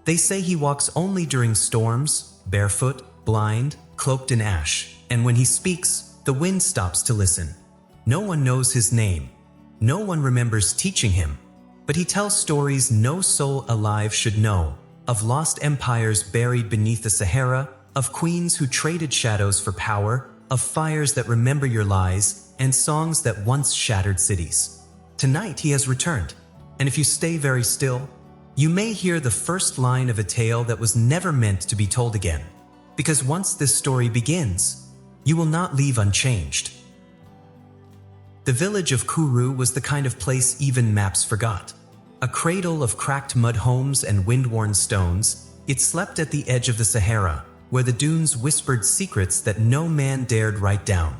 They say he walks only during storms, barefoot, blind, cloaked in ash, and when he speaks, the wind stops to listen. No one knows his name. No one remembers teaching him, but he tells stories no soul alive should know, of lost empires buried beneath the Sahara, of queens who traded shadows for power, of fires that remember your lies, and songs that once shattered cities. Tonight he has returned, and if you stay very still, you may hear the first line of a tale that was never meant to be told again. Because once this story begins, you will not leave unchanged. The village of Kuru was the kind of place even maps forgot. A cradle of cracked mud homes and wind-worn stones, it slept at the edge of the Sahara, where the dunes whispered secrets that no man dared write down.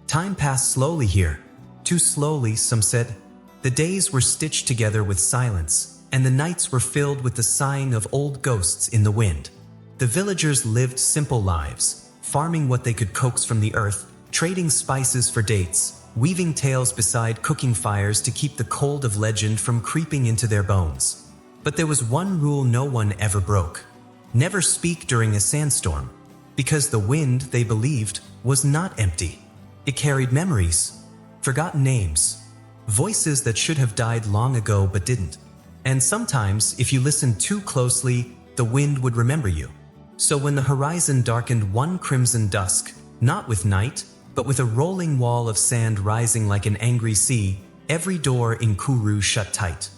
Time passed slowly here. Too slowly, some said. The days were stitched together with silence, and the nights were filled with the sighing of old ghosts in the wind. The villagers lived simple lives, farming what they could coax from the earth, trading spices for dates, weaving tales beside cooking fires to keep the cold of legend from creeping into their bones. But there was one rule no one ever broke. Never speak during a sandstorm, because the wind, they believed, was not empty. It carried memories, forgotten names, voices that should have died long ago but didn't. And sometimes, if you listened too closely, the wind would remember you. So when the horizon darkened one crimson dusk, not with night, but with a rolling wall of sand rising like an angry sea, every door in Kuru shut tight.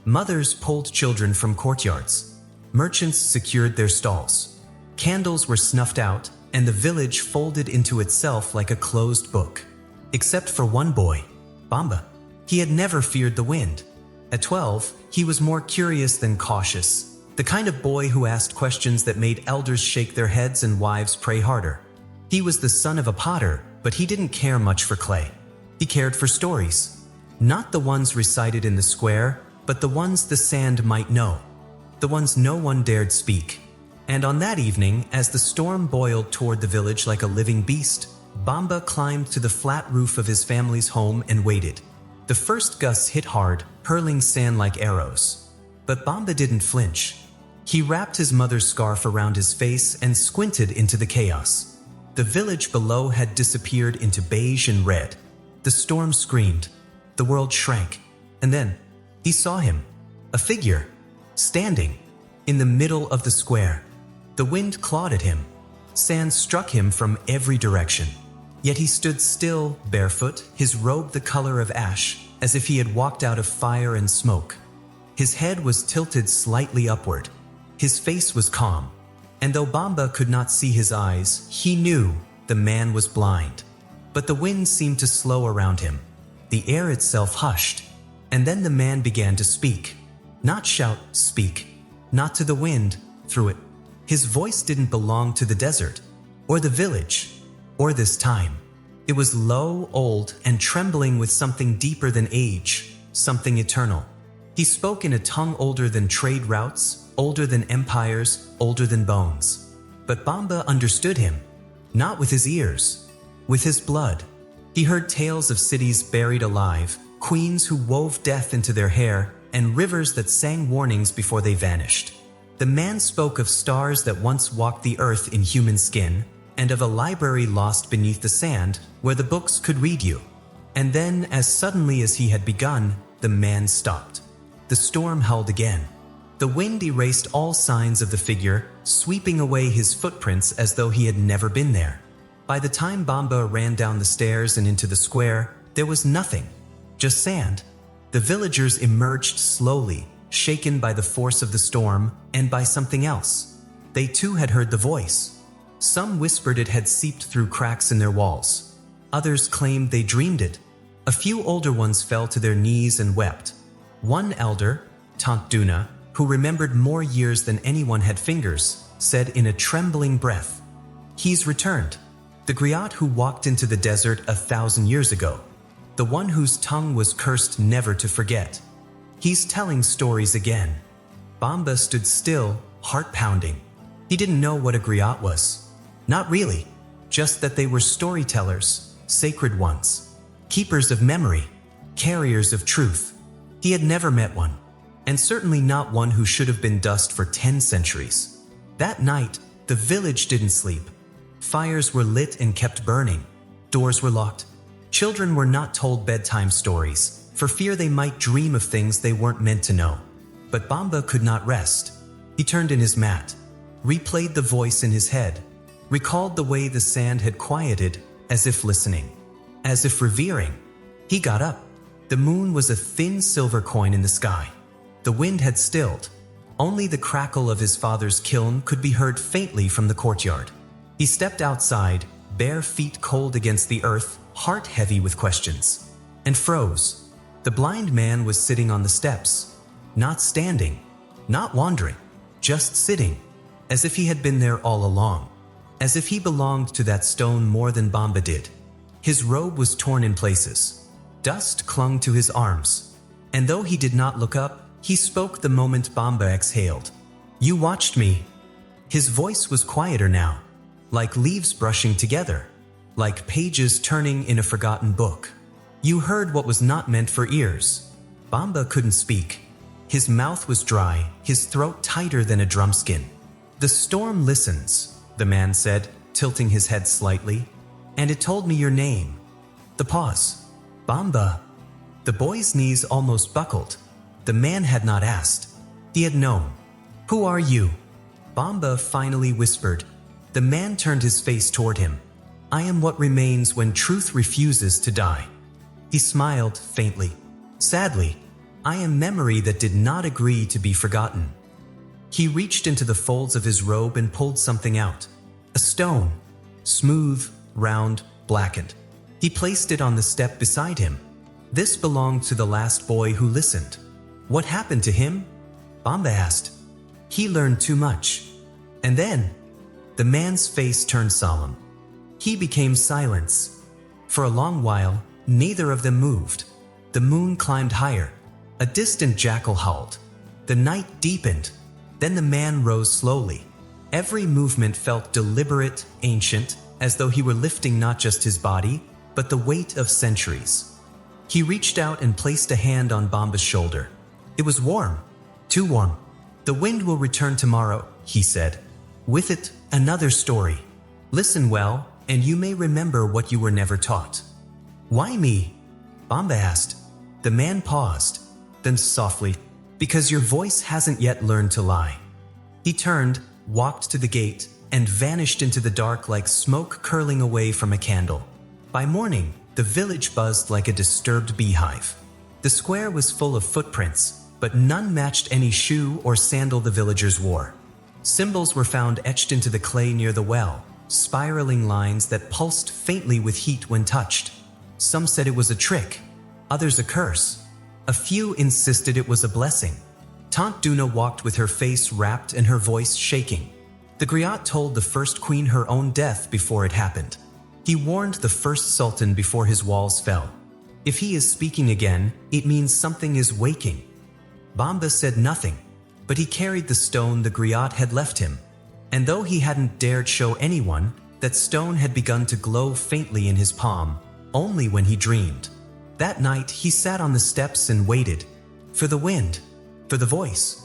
Mothers pulled children from courtyards. Merchants secured their stalls. Candles were snuffed out, and the village folded into itself like a closed book. Except for one boy, Bamba. He had never feared the wind. At 12, he was more curious than cautious, the kind of boy who asked questions that made elders shake their heads and wives pray harder. He was the son of a potter, but he didn't care much for clay. He cared for stories. Not the ones recited in the square, but the ones the sand might know. The ones no one dared speak. And on that evening, as the storm boiled toward the village like a living beast, Bamba climbed to the flat roof of his family's home and waited. The first gusts hit hard, hurling sand like arrows. But Bamba didn't flinch. He wrapped his mother's scarf around his face and squinted into the chaos. The village below had disappeared into beige and red. The storm screamed. The world shrank. And then, he saw him. A figure. Standing. In the middle of the square. The wind clawed at him. Sand struck him from every direction. Yet he stood still, barefoot, his robe the color of ash, as if he had walked out of fire and smoke. His head was tilted slightly upward. His face was calm. And though Bamba could not see his eyes, he knew the man was blind. But the wind seemed to slow around him. The air itself hushed. And then the man began to speak. Not shout, speak. Not to the wind, through it. His voice didn't belong to the desert, or the village, or this time. It was low, old, and trembling with something deeper than age, something eternal. He spoke in a tongue older than trade routes, older than empires, older than bones. But Bamba understood him, not with his ears, with his blood. He heard tales of cities buried alive, queens who wove death into their hair, and rivers that sang warnings before they vanished. The man spoke of stars that once walked the earth in human skin, and of a library lost beneath the sand where the books could read you. And then, as suddenly as he had begun, the man stopped. The storm howled again. The wind erased all signs of the figure, sweeping away his footprints as though he had never been there. By the time Bamba ran down the stairs and into the square, there was nothing, just sand. The villagers emerged slowly, shaken by the force of the storm and by something else. They too had heard the voice. Some whispered it had seeped through cracks in their walls. Others claimed they dreamed it. A few older ones fell to their knees and wept. One elder, Tant Duna, who remembered more years than anyone had fingers, said in a trembling breath, "He's returned. The Griot who walked into the desert 1,000 years ago. The one whose tongue was cursed never to forget. He's telling stories again." Bamba stood still, heart pounding. He didn't know what a griot was. Not really, just that they were storytellers, sacred ones, keepers of memory, carriers of truth. He had never met one. and certainly not one who should have been dust for 10 centuries. That night, the village didn't sleep. Fires were lit and kept burning. Doors were locked. Children were not told bedtime stories, for fear they might dream of things they weren't meant to know. But Bamba could not rest. He turned in his mat, replayed the voice in his head, recalled the way the sand had quieted, as if listening, as if revering. He got up. The moon was a thin silver coin in the sky. The wind had stilled. Only the crackle of his father's kiln could be heard faintly from the courtyard. He stepped outside, bare feet cold against the earth, heart heavy with questions, and froze. The blind man was sitting on the steps, not standing, not wandering, just sitting, as if he had been there all along, as if he belonged to that stone more than Bamba did. His robe was torn in places. Dust clung to his arms, and though he did not look up, he spoke the moment Bamba exhaled. "You watched me." His voice was quieter now, like leaves brushing together, like pages turning in a forgotten book. "You heard what was not meant for ears." Bamba couldn't speak. His mouth was dry, his throat tighter than a drumskin. "The storm listens," the man said, tilting his head slightly, "and it told me your name." The pause. "Bamba." The boy's knees almost buckled. The man had not asked. He had known. "Who are you?" Bamba finally whispered. The man turned his face toward him. "I am what remains when truth refuses to die." He smiled faintly. "Sadly, I am memory that did not agree to be forgotten." He reached into the folds of his robe and pulled something out. A stone. Smooth, round, blackened. He placed it on the step beside him. This belonged to the last boy who listened. "What happened to him?" Bamba asked. "He learned too much." And then, the man's face turned solemn. He became silence. For a long while, neither of them moved. The moon climbed higher. A distant jackal howled. The night deepened. Then the man rose slowly. Every movement felt deliberate, ancient, as though he were lifting not just his body, but the weight of centuries. He reached out and placed a hand on Bamba's shoulder. It was warm, too warm. "The wind will return tomorrow," he said. "With it, another story. Listen well, and you may remember what you were never taught." "Why me?" Bamba asked. The man paused, then softly, "Because your voice hasn't yet learned to lie." He turned, walked to the gate, and vanished into the dark like smoke curling away from a candle. By morning, the village buzzed like a disturbed beehive. The square was full of footprints, but none matched any shoe or sandal the villagers wore. Symbols were found etched into the clay near the well, spiraling lines that pulsed faintly with heat when touched. Some said it was a trick, others a curse. A few insisted it was a blessing. Tante Duna walked with her face wrapped and her voice shaking. The Griot told the first queen her own death before it happened. He warned the first sultan before his walls fell. If he is speaking again, it means something is waking. Bamba said nothing, but he carried the stone the Griot had left him. And though he hadn't dared show anyone, that stone had begun to glow faintly in his palm, only when he dreamed. That night he sat on the steps and waited. For the wind, for the voice,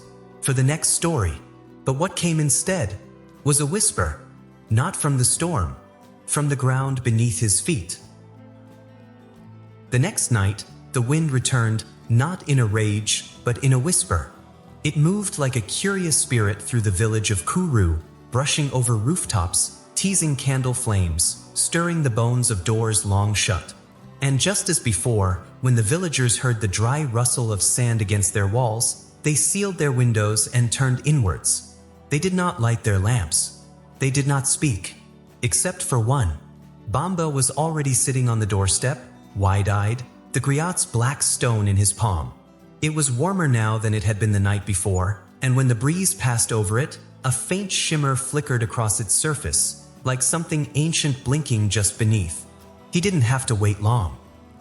for the next story. But what came instead was a whisper, not from the storm, from the ground beneath his feet. The next night, the wind returned, not in a rage, but in a whisper. It moved like a curious spirit through the village of Kuru, brushing over rooftops, teasing candle flames, stirring the bones of doors long shut. And just as before, when the villagers heard the dry rustle of sand against their walls, they sealed their windows and turned inwards. They did not light their lamps. They did not speak. Except for one. Bamba was already sitting on the doorstep, wide-eyed, the Griot's black stone in his palm. It was warmer now than it had been the night before, and when the breeze passed over it, a faint shimmer flickered across its surface, like something ancient blinking just beneath. He didn't have to wait long.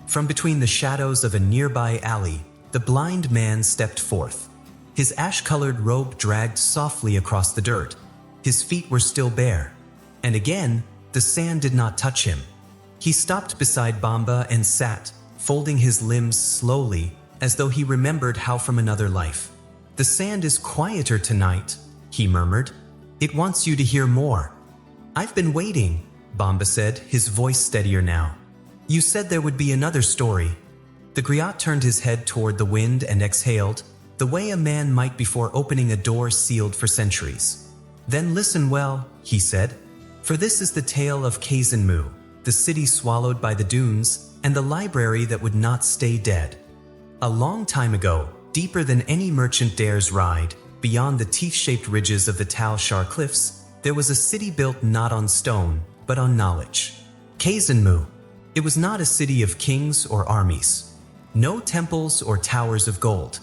From between the shadows of a nearby alley, the blind man stepped forth. His ash-colored robe dragged softly across the dirt. His feet were still bare. And again, the sand did not touch him. He stopped beside Bamba and sat, folding his limbs slowly, as though he remembered how from another life. "The sand is quieter tonight," he murmured. "It wants you to hear more." "I've been waiting," Bamba said, his voice steadier now. "You said there would be another story." The Griot turned his head toward the wind and exhaled, the way a man might before opening a door sealed for centuries. "Then listen well," he said, "for this is the tale of Kazanmu, the city swallowed by the dunes, and the library that would not stay dead. A long time ago, deeper than any merchant dares ride, beyond the teeth-shaped ridges of the Tal Shar cliffs, there was a city built not on stone, but on knowledge. Kazanmu. It was not a city of kings or armies. No temples or towers of gold.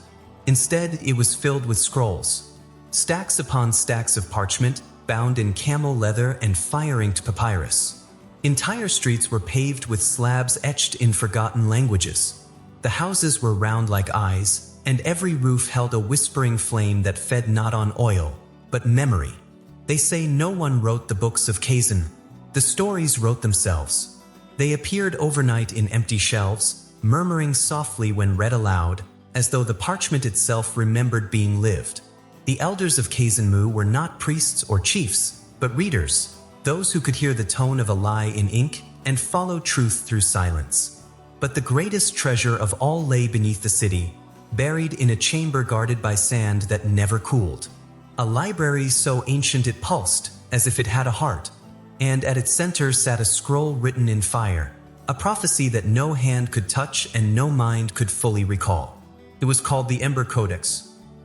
Instead, it was filled with scrolls. Stacks upon stacks of parchment, bound in camel leather and fire-inked papyrus. Entire streets were paved with slabs etched in forgotten languages. The houses were round like eyes, and every roof held a whispering flame that fed not on oil, but memory. They say no one wrote the books of Kazan. The stories wrote themselves. They appeared overnight in empty shelves, murmuring softly when read aloud, as though the parchment itself remembered being lived. The elders of Kazanmu were not priests or chiefs, but readers, those who could hear the tone of a lie in ink and follow truth through silence. But the greatest treasure of all lay beneath the city, buried in a chamber guarded by sand that never cooled. A library so ancient it pulsed, as if it had a heart, and at its center sat a scroll written in fire, a prophecy that no hand could touch and no mind could fully recall. It was called the Ember Codex,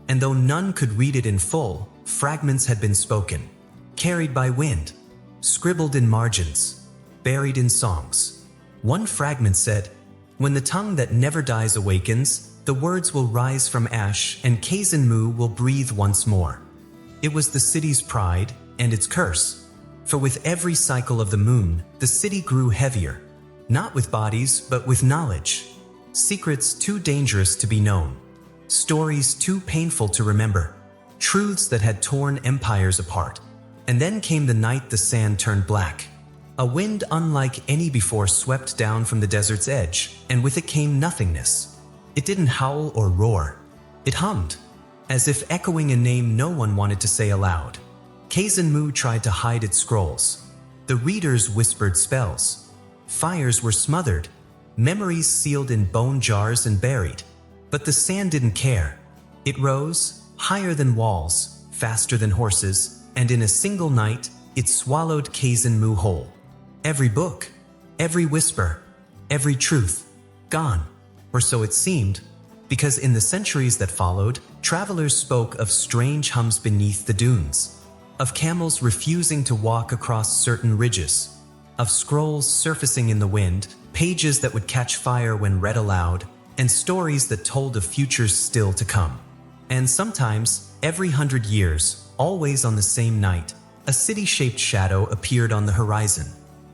and though none could read it in full, fragments had been spoken, carried by wind, scribbled in margins, buried in songs. One fragment said, "When the tongue that never dies awakens, the words will rise from ash and Kazanmu will breathe once more." It was the city's pride and its curse, for with every cycle of the moon, the city grew heavier, not with bodies but with knowledge. Secrets too dangerous to be known. Stories too painful to remember. Truths that had torn empires apart. And then came the night the sand turned black. A wind unlike any before swept down from the desert's edge, and with it came nothingness. It didn't howl or roar. It hummed, as if echoing a name no one wanted to say aloud. Kazanmu tried to hide its scrolls. The readers whispered spells. Fires were smothered, memories sealed in bone jars and buried. But the sand didn't care. It rose, higher than walls, faster than horses, and in a single night, it swallowed Kazanmu whole. Every book, every whisper, every truth, gone. Or so it seemed, because in the centuries that followed, travelers spoke of strange hums beneath the dunes, of camels refusing to walk across certain ridges, of scrolls surfacing in the wind, pages that would catch fire when read aloud, and stories that told of futures still to come. And sometimes, every 100 years, always on the same night, a city-shaped shadow appeared on the horizon,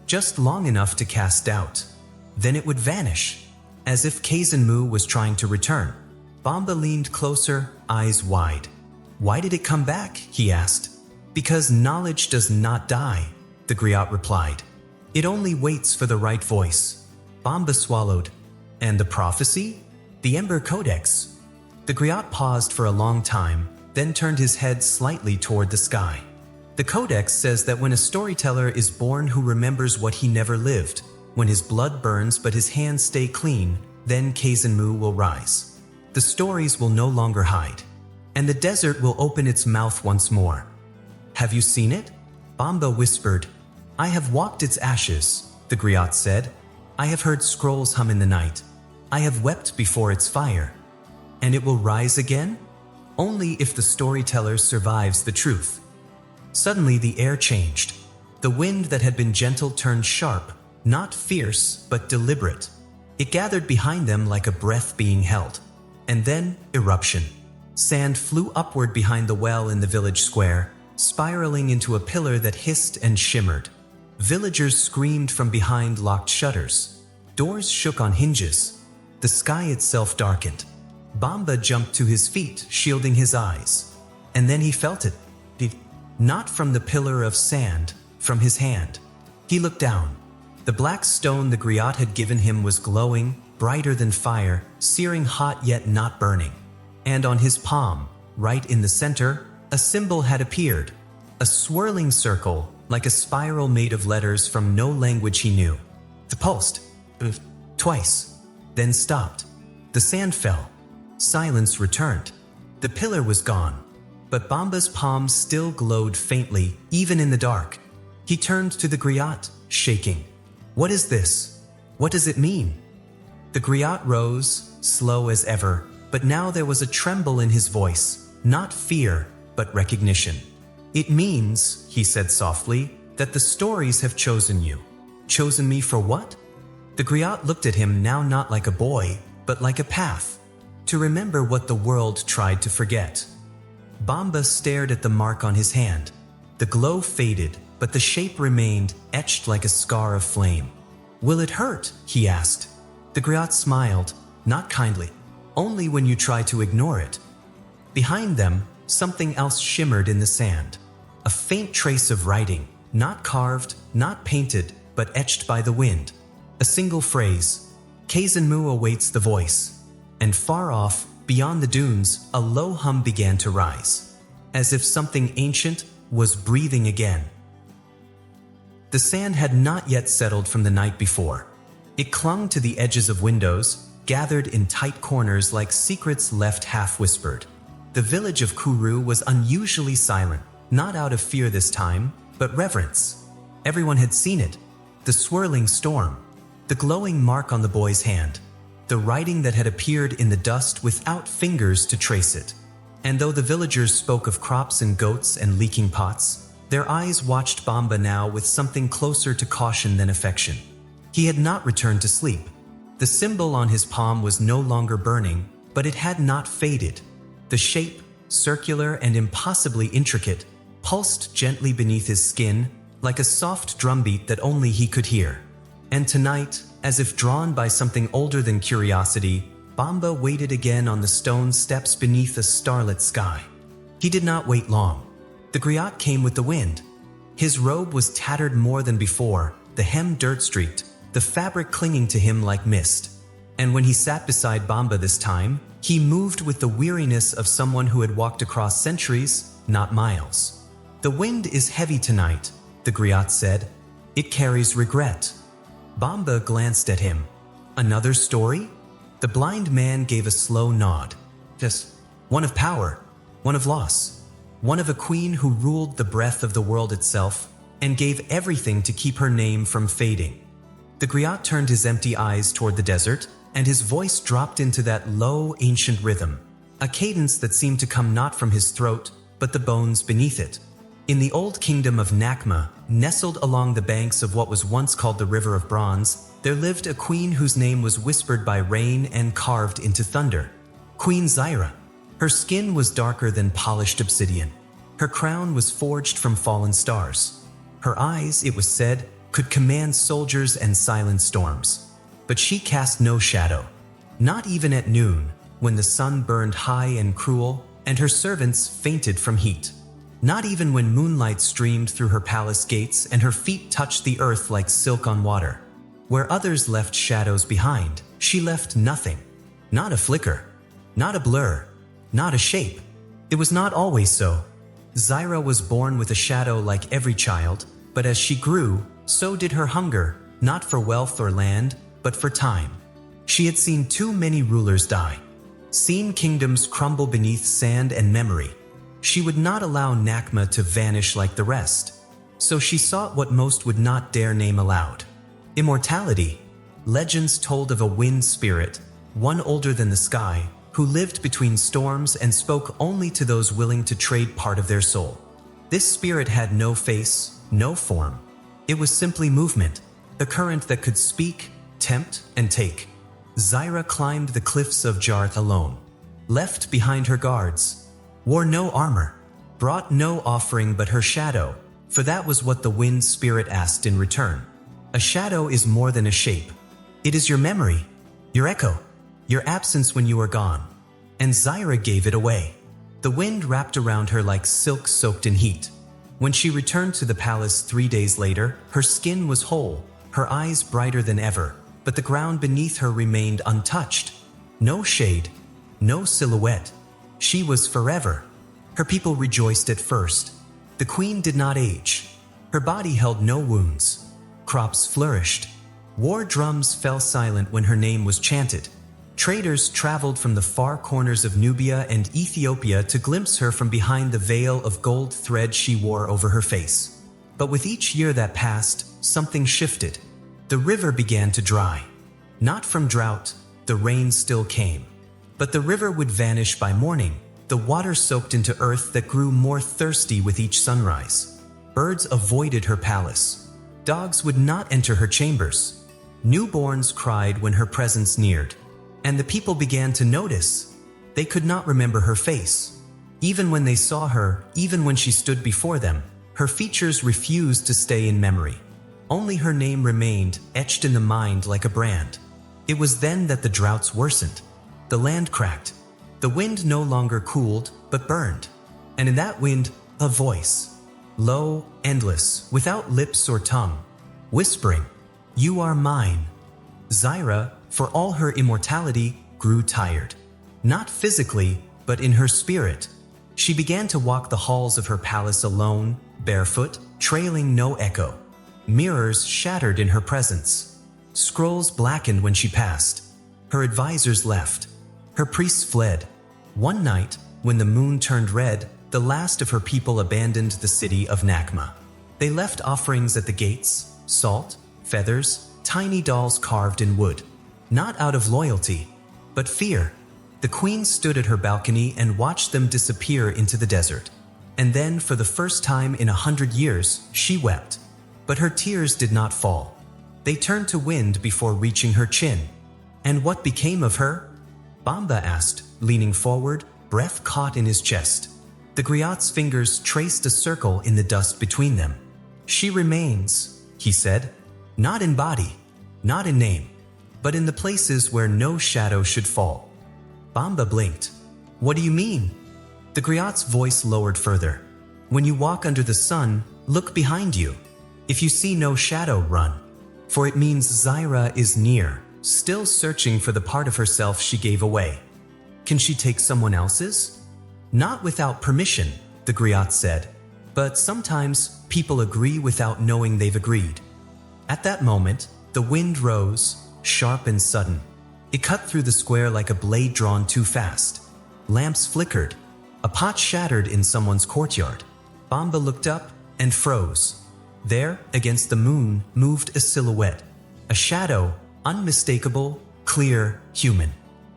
just long enough to cast doubt. Then it would vanish, as if Kazanmu was trying to return. Bamba leaned closer, eyes wide. "Why did it come back?" he asked. "Because knowledge does not die," the Griot replied. "It only waits for the right voice." Bamba swallowed. "And the prophecy? The Ember Codex?" The Griot paused for a long time, then turned his head slightly toward the sky. "The Codex says that when a storyteller is born who remembers what he never lived, when his blood burns but his hands stay clean, then Kazanmu will rise. The stories will no longer hide, and the desert will open its mouth once more." "Have you seen it?" Bamba whispered. "I have walked its ashes," the Griot said. "I have heard scrolls hum in the night. I have wept before its fire. And it will rise again? Only if the storyteller survives the truth." Suddenly the air changed. The wind that had been gentle turned sharp, not fierce, but deliberate. It gathered behind them like a breath being held. And then, eruption. Sand flew upward behind the well in the village square, spiraling into a pillar that hissed and shimmered. Villagers screamed from behind locked shutters. Doors shook on hinges. The sky itself darkened. Bamba jumped to his feet, shielding his eyes. And then he felt it. Not from the pillar of sand, from his hand. He looked down. The black stone the Griot had given him was glowing, brighter than fire, searing hot yet not burning. And on his palm, right in the center, a symbol had appeared. A swirling circle, like a spiral made of letters from no language he knew. The pulsed, twice, then stopped. The sand fell. Silence returned. The pillar was gone. But Bamba's palms still glowed faintly, even in the dark. He turned to the Griot, shaking. "What is this? What does it mean?" The Griot rose, slow as ever, but now there was a tremble in his voice, not fear, but recognition. "It means," he said softly, "that the stories have chosen you." "Chosen me for what?" The Griot looked at him now not like a boy, but like a path. To remember what the world tried to forget. Bamba stared at the mark on his hand. The glow faded, but the shape remained, etched like a scar of flame. "Will it hurt?" he asked. The Griot smiled, not kindly, only when you try to ignore it. Behind them, something else shimmered in the sand. A faint trace of writing, not carved, not painted, but etched by the wind. A single phrase, "Kazanmu awaits the voice." And far off, beyond the dunes, a low hum began to rise, as if something ancient was breathing again. The sand had not yet settled from the night before. It clung to the edges of windows, gathered in tight corners like secrets left half-whispered. The village of Kuru was unusually silent, not out of fear this time, but reverence. Everyone had seen it. The swirling storm, the glowing mark on the boy's hand, the writing that had appeared in the dust without fingers to trace it. And though the villagers spoke of crops and goats and leaking pots, their eyes watched Bamba now with something closer to caution than affection. He had not returned to sleep. The symbol on his palm was no longer burning, but it had not faded. The shape, circular and impossibly intricate, pulsed gently beneath his skin, like a soft drumbeat that only he could hear. And tonight, as if drawn by something older than curiosity, Bamba waited again on the stone steps beneath a starlit sky. He did not wait long. The Griot came with the wind. His robe was tattered more than before, the hem dirt-streaked, the fabric clinging to him like mist. And when he sat beside Bamba this time, he moved with the weariness of someone who had walked across centuries, not miles. "The wind is heavy tonight," the Griot said. "It carries regret." Bamba glanced at him. "Another story?" The blind man gave a slow nod. "Just one of power, one of loss, one of a queen who ruled the breath of the world itself and gave everything to keep her name from fading." The Griot turned his empty eyes toward the desert, and his voice dropped into that low, ancient rhythm, a cadence that seemed to come not from his throat, but the bones beneath it. In the old kingdom of Nakma, nestled along the banks of what was once called the River of Bronze, there lived a queen whose name was whispered by rain and carved into thunder. Queen Zyra. Her skin was darker than polished obsidian. Her crown was forged from fallen stars. Her eyes, it was said, could command soldiers and silent storms. But she cast no shadow, not even at noon, when the sun burned high and cruel, and her servants fainted from heat. Not even when moonlight streamed through her palace gates and her feet touched the earth like silk on water. Where others left shadows behind, she left nothing. Not a flicker, not a blur, not a shape. It was not always so. Zyra was born with a shadow like every child, but as she grew, so did her hunger, not for wealth or land, but for time. She had seen too many rulers die, seen kingdoms crumble beneath sand and memory. She would not allow Nakma to vanish like the rest. So she sought what most would not dare name aloud. Immortality. Legends told of a wind spirit, one older than the sky, who lived between storms and spoke only to those willing to trade part of their soul. This spirit had no face, no form. It was simply movement, a current that could speak, tempt, and take. Zyra climbed the cliffs of Jarth alone, left behind her guards, wore no armor, brought no offering but her shadow, for that was what the wind spirit asked in return. A shadow is more than a shape. It is your memory, your echo, your absence when you are gone. And Zyra gave it away. The wind wrapped around her like silk soaked in heat. When she returned to the palace 3 days later, her skin was whole, her eyes brighter than ever, but the ground beneath her remained untouched. No shade, no silhouette. She was forever. Her people rejoiced at first. The queen did not age. Her body held no wounds. Crops flourished. War drums fell silent when her name was chanted. Traders traveled from the far corners of Nubia and Ethiopia to glimpse her from behind the veil of gold thread she wore over her face. But with each year that passed, something shifted. The river began to dry. Not from drought, the rain still came. But the river would vanish by morning, the water soaked into earth that grew more thirsty with each sunrise. Birds avoided her palace. Dogs would not enter her chambers. Newborns cried when her presence neared. And the people began to notice. They could not remember her face. Even when they saw her, even when she stood before them, her features refused to stay in memory. Only her name remained, etched in the mind like a brand. It was then that the droughts worsened. The land cracked. The wind no longer cooled, but burned. And in that wind, a voice. Low, endless, without lips or tongue. Whispering, "You are mine." Zaira, for all her immortality, grew tired. Not physically, but in her spirit. She began to walk the halls of her palace alone, barefoot, trailing no echo. Mirrors shattered in her presence. Scrolls blackened when she passed. Her advisors left. Her priests fled. One night, when the moon turned red, the last of her people abandoned the city of Nakma. They left offerings at the gates, salt, feathers, tiny dolls carved in wood. Not out of loyalty, but fear. The queen stood at her balcony and watched them disappear into the desert. And then, for the first time in 100 years, she wept. But her tears did not fall. They turned to wind before reaching her chin. And what became of her? Bamba asked, leaning forward, breath caught in his chest. The Griot's fingers traced a circle in the dust between them. "She remains," he said, "not in body, not in name, but in the places where no shadow should fall." Bamba blinked. "What do you mean?" The Griot's voice lowered further. "When you walk under the sun, look behind you. If you see no shadow, run. For it means Zaira is near, still searching for the part of herself she gave away." "Can she take someone else's?" "Not without permission," the Griot said. "But sometimes people agree without knowing they've agreed." At that moment, the wind rose, sharp and sudden. It cut through the square like a blade drawn too fast. Lamps flickered. A pot shattered in someone's courtyard. Bamba looked up and froze. There, against the moon, moved a silhouette. A shadow, unmistakable, clear, human.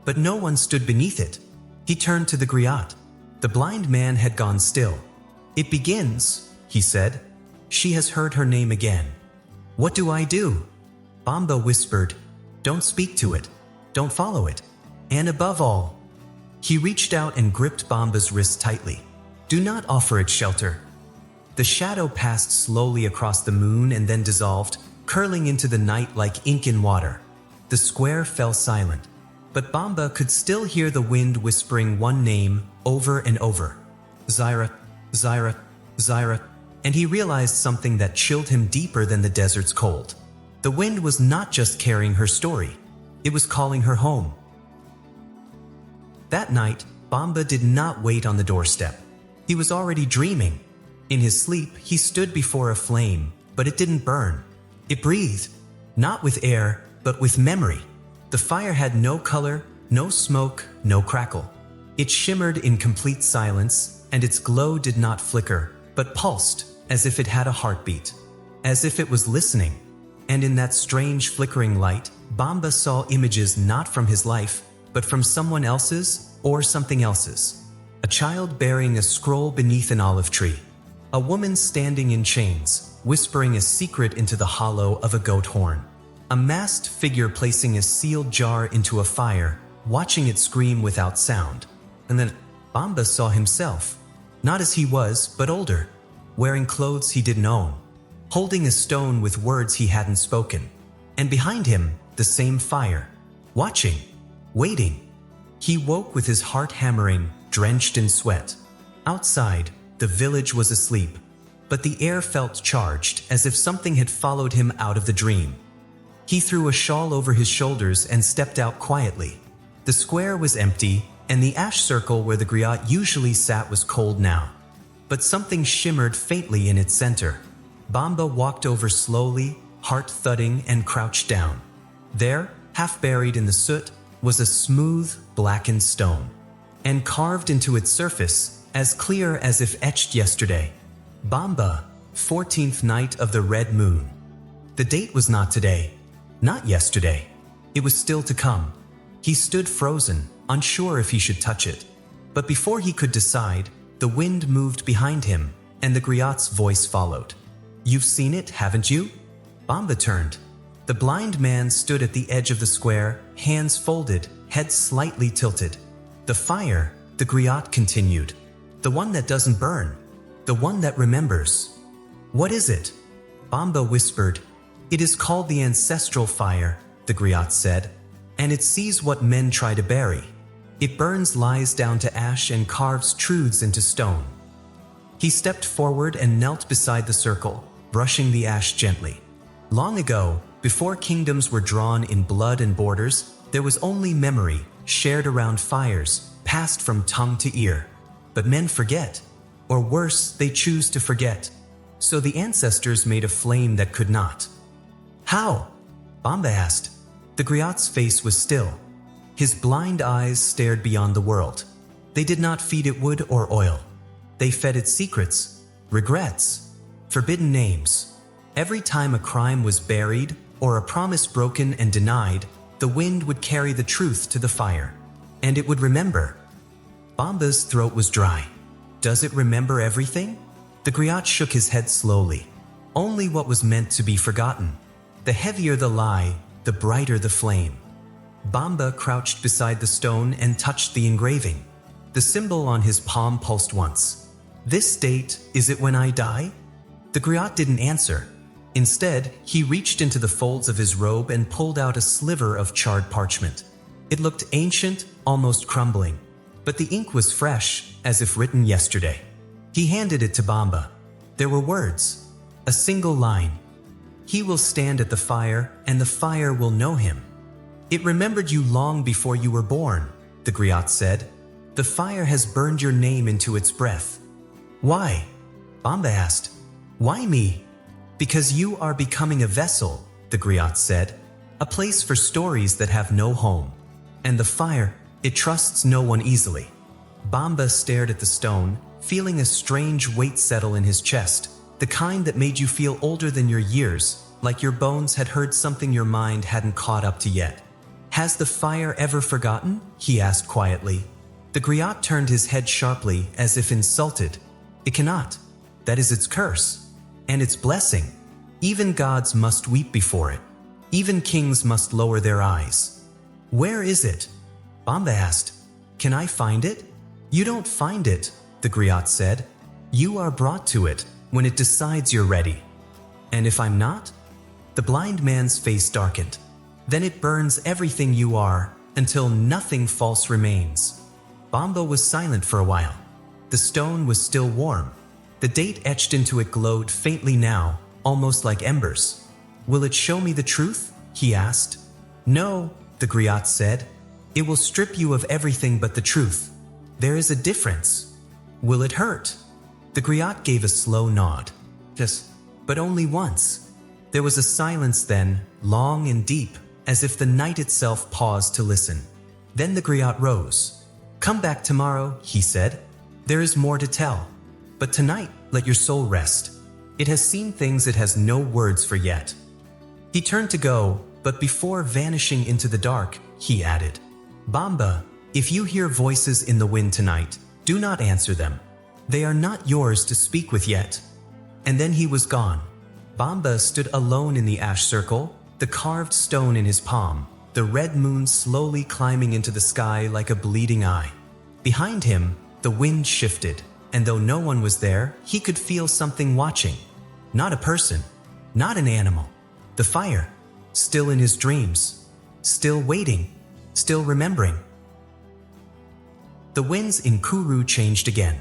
But no one stood beneath it. He turned to the Griot. The blind man had gone still. "It begins," he said. "She has heard her name again." "What do I do?" Bamba whispered, "Don't speak to it. Don't follow it. And above all—" He reached out and gripped Bamba's wrist tightly. "Do not offer it shelter." The shadow passed slowly across the moon and then dissolved, curling into the night like ink in water. The square fell silent. But Bamba could still hear the wind whispering one name over and over. "Zaira, Zaira, Zaira." And he realized something that chilled him deeper than the desert's cold. The wind was not just carrying her story. It was calling her home. That night, Bamba did not wait on the doorstep. He was already dreaming. In his sleep, he stood before a flame, but it didn't burn. It breathed, not with air, but with memory. The fire had no color, no smoke, no crackle. It shimmered in complete silence, and its glow did not flicker, but pulsed, as if it had a heartbeat. As if it was listening. And in that strange flickering light, Bamba saw images not from his life, but from someone else's or something else's. A child bearing a scroll beneath an olive tree. A woman standing in chains, whispering a secret into the hollow of a goat horn. A masked figure placing a sealed jar into a fire, watching it scream without sound. And then Bamba saw himself, not as he was, but older, wearing clothes he didn't own, holding a stone with words he hadn't spoken. And behind him, the same fire, watching, waiting. He woke with his heart hammering, drenched in sweat. Outside, the village was asleep, but the air felt charged as if something had followed him out of the dream. He threw a shawl over his shoulders and stepped out quietly. The square was empty, and the ash circle where the Griot usually sat was cold now. But something shimmered faintly in its center. Bamba walked over slowly, heart thudding, and crouched down. There, half buried in the soot, was a smooth, blackened stone, and carved into its surface, as clear as if etched yesterday. Bamba, 14th night of the red moon. The date was not today, not yesterday. It was still to come. He stood frozen, unsure if he should touch it. But before he could decide, the wind moved behind him, and the Griot's voice followed. "You've seen it, haven't you?" Bamba turned. The blind man stood at the edge of the square, hands folded, head slightly tilted. "The fire," the Griot continued. "The one that doesn't burn. The one that remembers." "What is it?" Bamba whispered. "It is called the ancestral fire," the Griot said, "and it sees what men try to bury. It burns lies down to ash and carves truths into stone." He stepped forward and knelt beside the circle, brushing the ash gently. Long ago, before kingdoms were drawn in blood and borders, there was only memory, shared around fires, passed from tongue to ear. But men forget, or worse, they choose to forget. So the ancestors made a flame that could not. "How?" Bamba asked. The Griot's face was still. His blind eyes stared beyond the world. They did not feed it wood or oil. They fed it secrets, regrets, forbidden names. Every time a crime was buried or a promise broken and denied, the wind would carry the truth to the fire. And it would remember. Bamba's throat was dry. "Does it remember everything?" The Griot shook his head slowly. "Only what was meant to be forgotten. The heavier the lie, the brighter the flame." Bamba crouched beside the stone and touched the engraving. The symbol on his palm pulsed once. "This date, is it when I die?" The Griot didn't answer. Instead, he reached into the folds of his robe and pulled out a sliver of charred parchment. It looked ancient, almost crumbling, but the ink was fresh, as if written yesterday. He handed it to Bamba. There were words, a single line. "He will stand at the fire, and the fire will know him." "It remembered you long before you were born," the Griot said. "The fire has burned your name into its breath." "Why?" Bamba asked. "Why me?" "Because you are becoming a vessel," the Griot said. "A place for stories that have no home. And the fire, it trusts no one easily." Bamba stared at the stone, feeling a strange weight settle in his chest, the kind that made you feel older than your years, like your bones had heard something your mind hadn't caught up to yet. "Has the fire ever forgotten?" he asked quietly. The Griot turned his head sharply, as if insulted. "It cannot. That is its curse. And its blessing. Even gods must weep before it. Even kings must lower their eyes." "Where is it?" Bamba asked. "Can I find it?" "You don't find it," the Griot said. "You are brought to it when it decides you're ready." "And if I'm not?" The blind man's face darkened. "Then it burns everything you are, until nothing false remains." Bamba was silent for a while. The stone was still warm. The date etched into it glowed faintly now, almost like embers. "Will it show me the truth?" he asked. "No," the Griot said. "It will strip you of everything but the truth. There is a difference." "Will it hurt?" The Griot gave a slow nod. "Yes, but only once." There was a silence then, long and deep, as if the night itself paused to listen. Then the Griot rose. "Come back tomorrow," he said. "There is more to tell. But tonight, let your soul rest. It has seen things it has no words for yet." He turned to go, but before vanishing into the dark, he added, "Bamba, if you hear voices in the wind tonight, do not answer them. They are not yours to speak with yet." And then he was gone. Bamba stood alone in the ash circle, the carved stone in his palm, the red moon slowly climbing into the sky like a bleeding eye. Behind him, the wind shifted, and though no one was there, he could feel something watching. Not a person, not an animal. The fire, still in his dreams, still waiting, still remembering. The winds in Kuru changed again.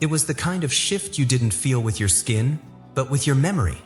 It was the kind of shift you didn't feel with your skin, but with your memory.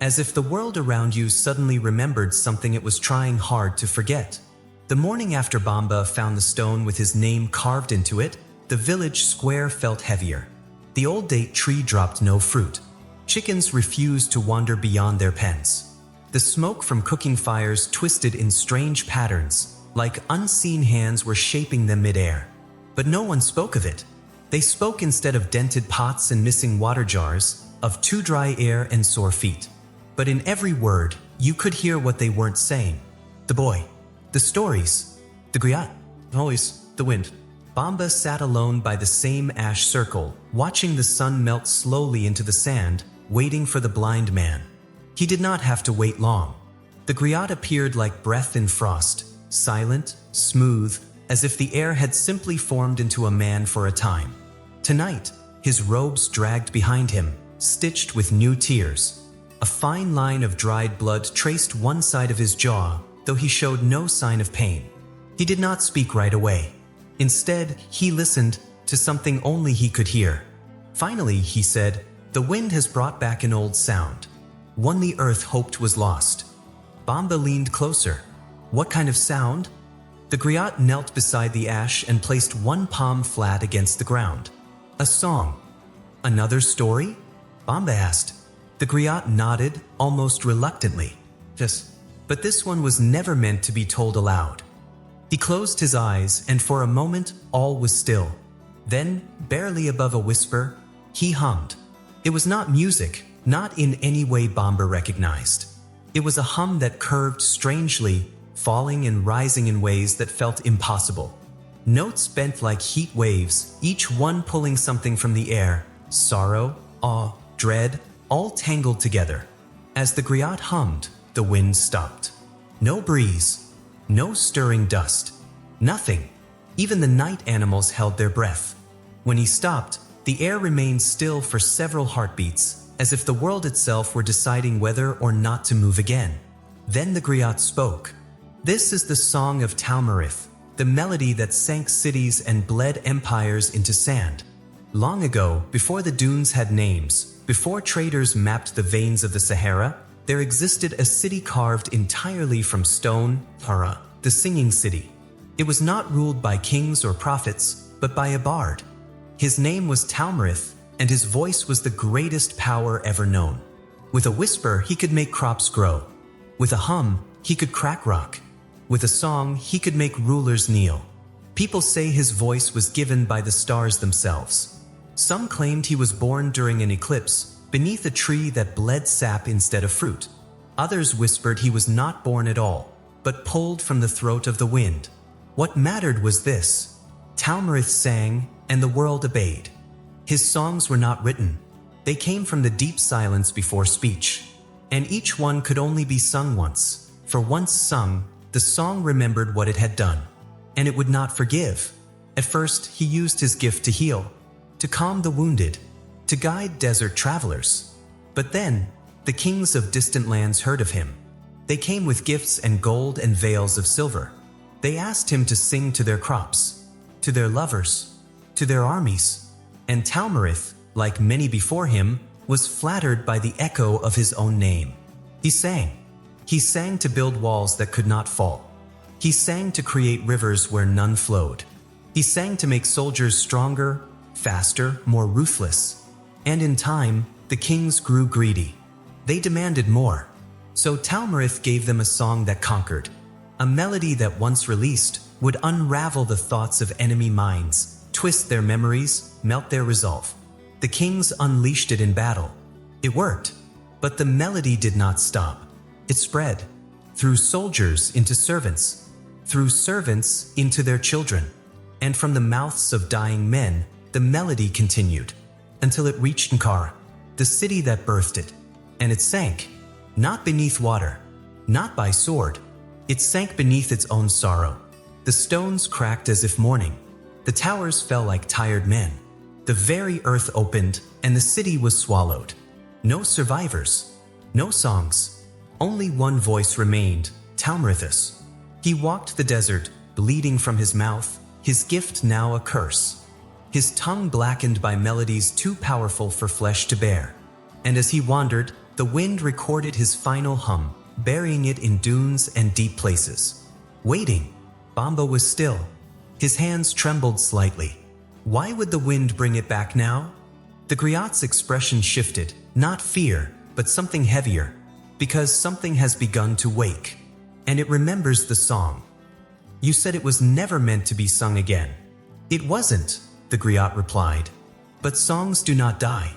As if the world around you suddenly remembered something it was trying hard to forget. The morning after Bamba found the stone with his name carved into it, the village square felt heavier. The old date tree dropped no fruit. Chickens refused to wander beyond their pens. The smoke from cooking fires twisted in strange patterns, like unseen hands were shaping them midair. But no one spoke of it. They spoke instead of dented pots and missing water jars, of too dry air and sore feet. But in every word, you could hear what they weren't saying. The boy, the stories, the griot, always the wind. Bamba sat alone by the same ash circle, watching the sun melt slowly into the sand, waiting for the blind man. He did not have to wait long. The griot appeared like breath in frost, silent, smooth, as if the air had simply formed into a man for a time. Tonight, his robes dragged behind him, stitched with new tears. A fine line of dried blood traced one side of his jaw, though he showed no sign of pain. He did not speak right away. Instead, he listened to something only he could hear. Finally, he said, "The wind has brought back an old sound. One the earth hoped was lost." Bamba leaned closer. "What kind of sound?" The griot knelt beside the ash and placed one palm flat against the ground. "A song." "Another story?" Bamba asked. The griot nodded, almost reluctantly. "Yes, but this one was never meant to be told aloud." He closed his eyes, and for a moment all was still. Then, barely above a whisper, he hummed. It was not music, not in any way Bamba recognized. It was a hum that curved strangely, falling and rising in ways that felt impossible. Notes bent like heat waves, each one pulling something from the air, sorrow, awe, dread, all tangled together. As the griot hummed, the wind stopped. No breeze, no stirring dust, nothing. Even the night animals held their breath. When he stopped, the air remained still for several heartbeats, as if the world itself were deciding whether or not to move again. Then the griot spoke. "This is the song of Talmarith, the melody that sank cities and bled empires into sand. Long ago, before the dunes had names, before traders mapped the veins of the Sahara, there existed a city carved entirely from stone, Sahara, the singing city. It was not ruled by kings or prophets, but by a bard. His name was Talmarith, and his voice was the greatest power ever known. With a whisper, he could make crops grow. With a hum, he could crack rock. With a song, he could make rulers kneel. People say his voice was given by the stars themselves. Some claimed he was born during an eclipse, beneath a tree that bled sap instead of fruit. Others whispered he was not born at all, but pulled from the throat of the wind. What mattered was this: Talmarith sang, and the world obeyed. His songs were not written. They came from the deep silence before speech. And each one could only be sung once. For once sung, the song remembered what it had done. And it would not forgive. At first, he used his gift to heal, to calm the wounded, to guide desert travelers. But then, the kings of distant lands heard of him. They came with gifts and gold and veils of silver. They asked him to sing to their crops, to their lovers, to their armies. And Talmarith, like many before him, was flattered by the echo of his own name. He sang. He sang to build walls that could not fall. He sang to create rivers where none flowed. He sang to make soldiers stronger, faster, more ruthless. And in time, the kings grew greedy. They demanded more. So Talmarith gave them a song that conquered. A melody that once released would unravel the thoughts of enemy minds, twist their memories, melt their resolve. The kings unleashed it in battle. It worked. But the melody did not stop. It spread. Through soldiers into servants. Through servants into their children. And from the mouths of dying men, the melody continued. Until it reached Ankara, the city that birthed it. And it sank. Not beneath water. Not by sword. It sank beneath its own sorrow. The stones cracked as if mourning. The towers fell like tired men. The very earth opened, and the city was swallowed. No survivors. No songs. Only one voice remained, Talmarith's. He walked the desert, bleeding from his mouth, his gift now a curse. His tongue blackened by melodies too powerful for flesh to bear. And as he wandered, the wind recorded his final hum, burying it in dunes and deep places. Waiting. Bamba was still. His hands trembled slightly. Why would the wind bring it back now? The Griot's expression shifted, not fear, but something heavier, because something has begun to wake, and it remembers the song. You said it was never meant to be sung again. It wasn't, the Griot replied. But songs do not die.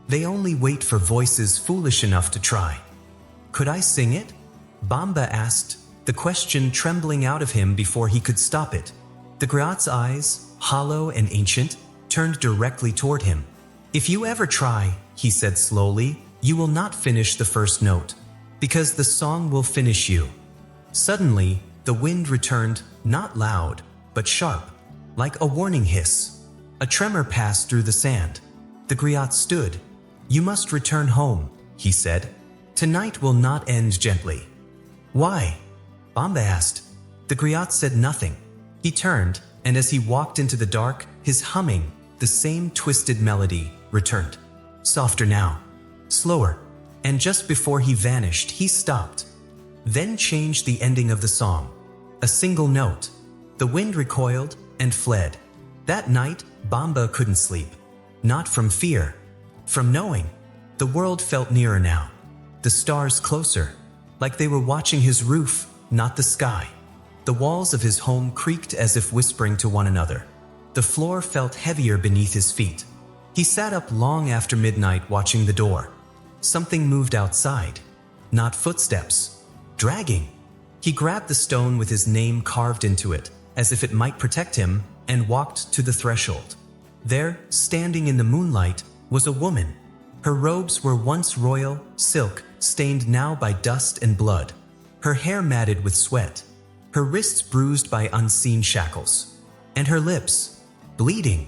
They only wait for voices foolish enough to try. Could I sing it? Bamba asked, the question trembling out of him before he could stop it. The Griot's eyes, hollow and ancient, turned directly toward him. If you ever try, he said slowly, you will not finish the first note, because the song will finish you. Suddenly, the wind returned, not loud, but sharp, like a warning hiss. A tremor passed through the sand. The Griot stood. You must return home, he said. Tonight will not end gently. Why? Bamba asked. The Griot said nothing. He turned, and as he walked into the dark, his humming, the same twisted melody, returned. Softer now, slower, and just before he vanished, he stopped. Then changed the ending of the song. A single note. The wind recoiled and fled. That night, Bamba couldn't sleep. Not from fear, from knowing. The world felt nearer now. The stars closer, like they were watching his roof, not the sky. The walls of his home creaked as if whispering to one another. The floor felt heavier beneath his feet. He sat up long after midnight watching the door. Something moved outside. Not footsteps. Dragging. He grabbed the stone with his name carved into it, as if it might protect him, and walked to the threshold. There, standing in the moonlight, was a woman. Her robes were once royal, silk, stained now by dust and blood. Her hair matted with sweat. Her wrists bruised by unseen shackles. And her lips, bleeding.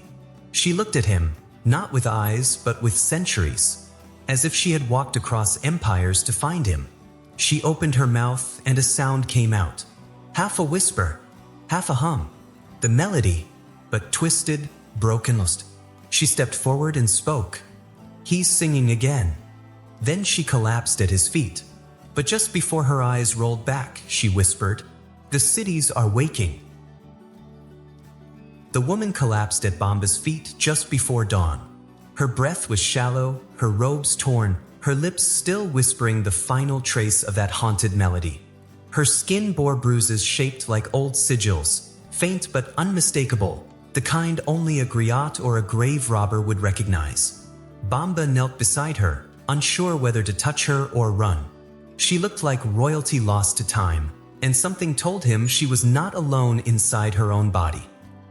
She looked at him, not with eyes but with centuries, as if she had walked across empires to find him. She opened her mouth and a sound came out. Half a whisper, half a hum. The melody, but twisted, broken. She stepped forward and spoke. He's singing again. Then she collapsed at his feet. But just before her eyes rolled back, she whispered, the cities are waking. The woman collapsed at Bamba's feet just before dawn. Her breath was shallow, her robes torn, her lips still whispering the final trace of that haunted melody. Her skin bore bruises shaped like old sigils, faint but unmistakable, the kind only a griot or a grave robber would recognize. Bamba knelt beside her, unsure whether to touch her or run. She looked like royalty lost to time, and something told him she was not alone inside her own body.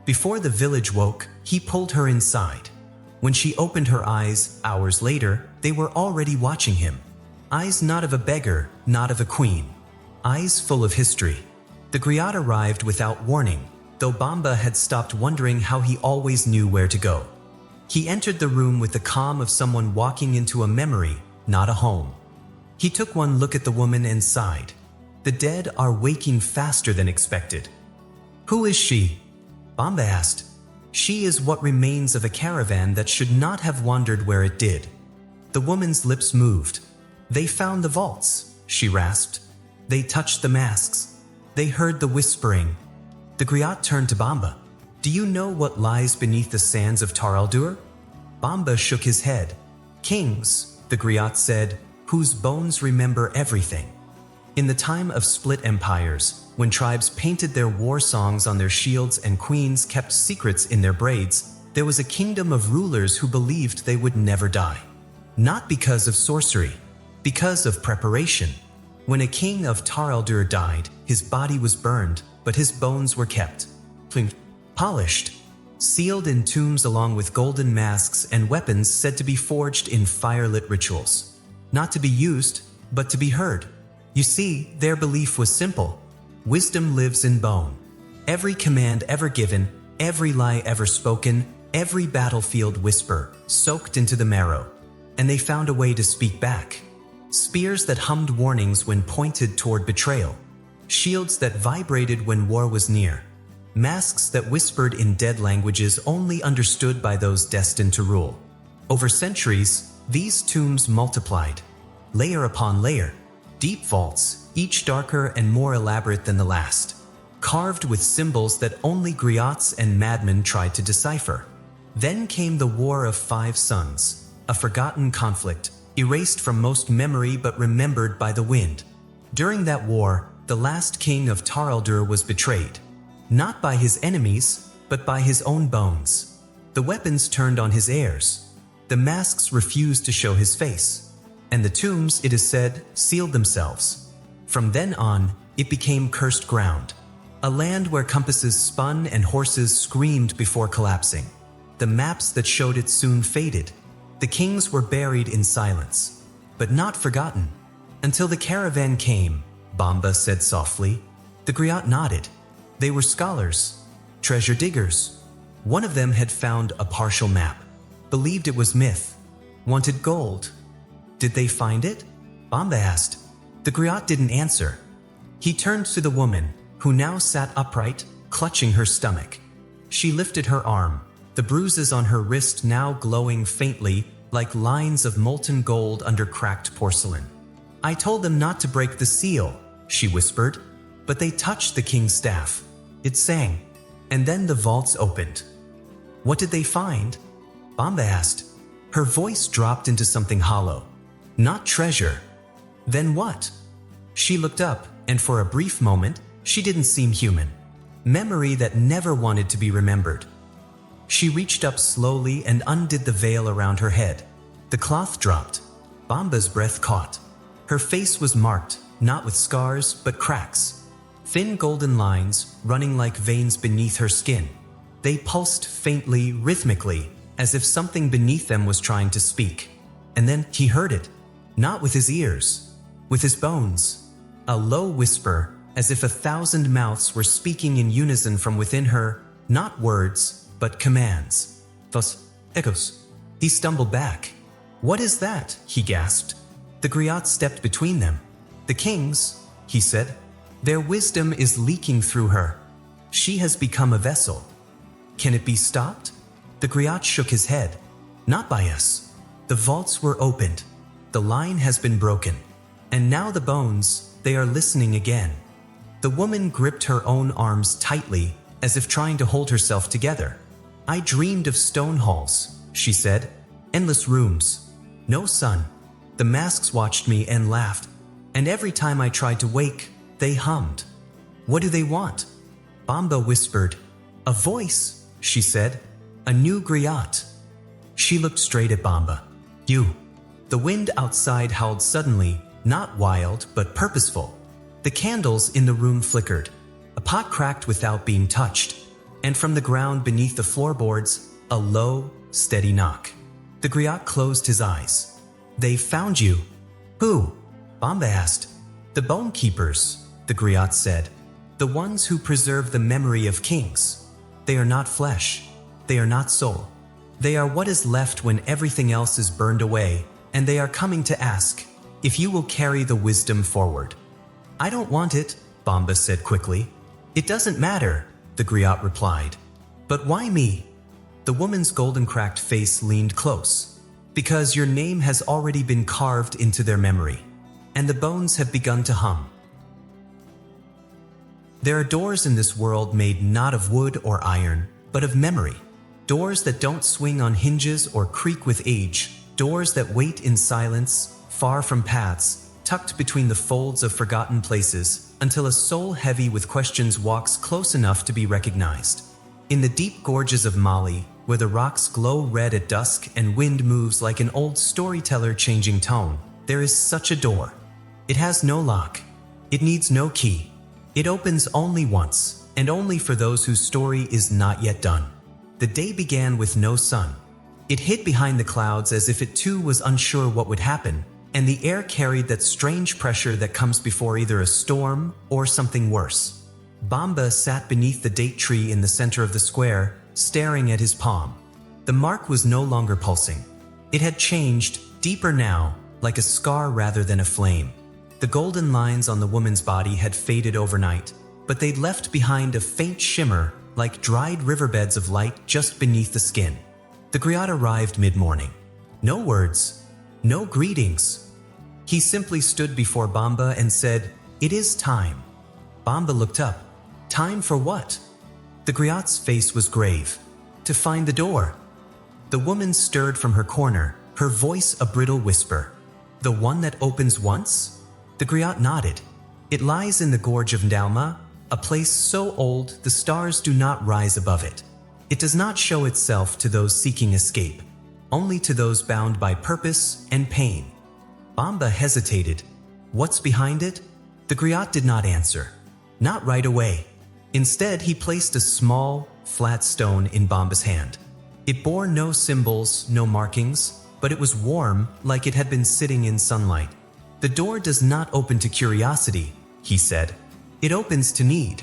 Before the village woke, he pulled her inside. When she opened her eyes, hours later, they were already watching him. Eyes not of a beggar, not of a queen. Eyes full of history. The Griot arrived without warning, though Bamba had stopped wondering how he always knew where to go. He entered the room with the calm of someone walking into a memory, not a home. He took one look at the woman and sighed. The dead are waking faster than expected. Who is she? Bamba asked. She is what remains of a caravan that should not have wandered where it did. The woman's lips moved. They found the vaults, she rasped. They touched the masks. They heard the whispering. The Griot turned to Bamba. Do you know what lies beneath the sands of Taraldur? Bamba shook his head. Kings, the Griot said, whose bones remember everything. In the time of split empires, when tribes painted their war songs on their shields and queens kept secrets in their braids, there was a kingdom of rulers who believed they would never die. Not because of sorcery, because of preparation. When a king of Taraldur died, his body was burned, but his bones were kept, polished, sealed in tombs along with golden masks and weapons said to be forged in firelit rituals. Not to be used, but to be heard. You see, their belief was simple. Wisdom lives in bone. Every command ever given, every lie ever spoken, every battlefield whisper, soaked into the marrow. And they found a way to speak back. Spears that hummed warnings when pointed toward betrayal. Shields that vibrated when war was near. Masks that whispered in dead languages only understood by those destined to rule. Over centuries, these tombs multiplied. Layer upon layer. Deep vaults, each darker and more elaborate than the last. carved with symbols that only griots and madmen tried to decipher. Then came the War of 5 Suns, a forgotten conflict, erased from most memory but remembered by the wind. During that war, the last king of Taraldur was betrayed, not by his enemies, but by his own bones. The weapons turned on his heirs. The masks refused to show his face, and the tombs, it is said, sealed themselves. From then on, it became cursed ground, a land where compasses spun and horses screamed before collapsing. The maps that showed it soon faded. The kings were buried in silence, but not forgotten. Until the caravan came, Bamba said softly. The Griot nodded. They were scholars, treasure diggers. One of them had found a partial map, believed it was myth, wanted gold. Did they find it? Bamba asked. The Griot didn't answer. He turned to the woman, who now sat upright, clutching her stomach. She lifted her arm, the bruises on her wrist now glowing faintly like lines of molten gold under cracked porcelain. I told them not to break the seal, she whispered, but they touched the king's staff. It sang, and then the vaults opened. What did they find? Bamba asked. Her voice dropped into something hollow. Not treasure. Then what? She looked up, and for a brief moment, she didn't seem human. Memory that never wanted to be remembered. She reached up slowly and undid the veil around her head. The cloth dropped. Bamba's breath caught. Her face was marked, not with scars, but cracks. Thin golden lines running like veins beneath her skin. They pulsed faintly, rhythmically, as if something beneath them was trying to speak. And then he heard it. Not with his ears, with his bones. A low whisper, as if 1,000 mouths were speaking in unison from within her, not words, but commands. Thus, echoes. He stumbled back. What is that? He gasped. The Griot stepped between them. The kings, he said. Their wisdom is leaking through her. She has become a vessel. Can it be stopped? The Griot shook his head. Not by us. The vaults were opened. The line has been broken. And now the bones, they are listening again. The woman gripped her own arms tightly, as if trying to hold herself together. I dreamed of stone halls, she said. Endless rooms. No sun. The masks watched me and laughed. And every time I tried to wake, they hummed. What do they want? Bamba whispered. A voice, she said. A new Griot. She looked straight at Bamba. You. The wind outside howled suddenly, not wild but purposeful. The candles in the room flickered. A pot cracked without being touched. And from the ground beneath the floorboards, a low, steady knock. The Griot closed his eyes. They found you. Who? Bamba asked. The bone keepers, the Griot said. The ones who preserve the memory of kings. They are not flesh. They are not soul. They are what is left when everything else is burned away, and they are coming to ask if you will carry the wisdom forward. I don't want it, Bamba said quickly. It doesn't matter, the Griot replied. But why me? The woman's golden cracked face leaned close. Because your name has already been carved into their memory, and the bones have begun to hum. There are doors in this world made not of wood or iron, but of memory. Doors that don't swing on hinges or creak with age. Doors that wait in silence, far from paths, tucked between the folds of forgotten places, until a soul heavy with questions walks close enough to be recognized. In the deep gorges of Mali, where the rocks glow red at dusk and wind moves like an old storyteller changing tone, there is such a door. It has no lock. It needs no key. It opens only once, and only for those whose story is not yet done. The day began with no sun. It hid behind the clouds as if it too was unsure what would happen, and the air carried that strange pressure that comes before either a storm or something worse. Bamba sat beneath the date tree in the center of the square, staring at his palm. The mark was no longer pulsing. It had changed, deeper now, like a scar rather than a flame. The golden lines on the woman's body had faded overnight, but they'd left behind a faint shimmer like dried riverbeds of light just beneath the skin. The Griot arrived mid-morning. No words, no greetings. He simply stood before Bamba and said, "It is time." Bamba looked up. Time for what? The Griot's face was grave. To find the door. The woman stirred from her corner, her voice a brittle whisper. The one that opens once? The Griot nodded. It lies in the gorge of Ndalma, a place so old the stars do not rise above it. It does not show itself to those seeking escape, only to those bound by purpose and pain. Bamba hesitated. What's behind it? The Griot did not answer. Not right away. Instead, he placed a small, flat stone in Bamba's hand. It bore no symbols, no markings, but it was warm, like it had been sitting in sunlight. The door does not open to curiosity, he said. It opens to need,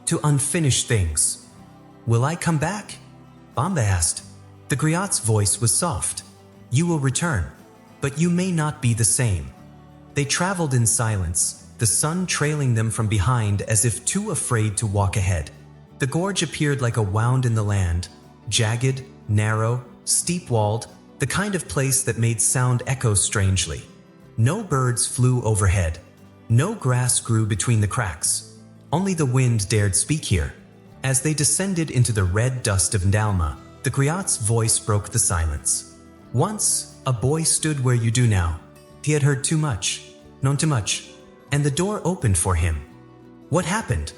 to unfinished things. Will I come back? Bamba asked. The Griot's voice was soft. You will return, but you may not be the same. They traveled in silence, the sun trailing them from behind as if too afraid to walk ahead. The gorge appeared like a wound in the land, jagged, narrow, steep-walled, the kind of place that made sound echo strangely. No birds flew overhead. No grass grew between the cracks. Only the wind dared speak here. As they descended into the red dust of Ndalma, the Griot's voice broke the silence. Once, a boy stood where you do now. He had heard too much, known too much, and the door opened for him. What happened?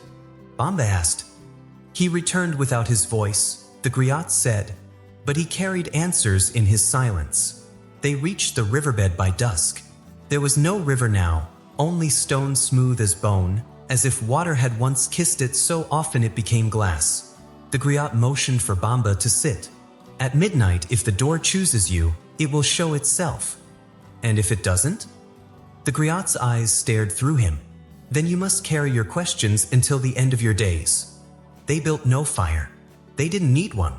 Bamba asked. He returned without his voice, the Griot said, but he carried answers in his silence. They reached the riverbed by dusk. There was no river now, only stone smooth as bone, as if water had once kissed it so often it became glass. The Griot motioned for Bamba to sit. At midnight, if the door chooses you, it will show itself. And if it doesn't? The Griot's eyes stared through him. Then you must carry your questions until the end of your days. They built no fire. They didn't need one.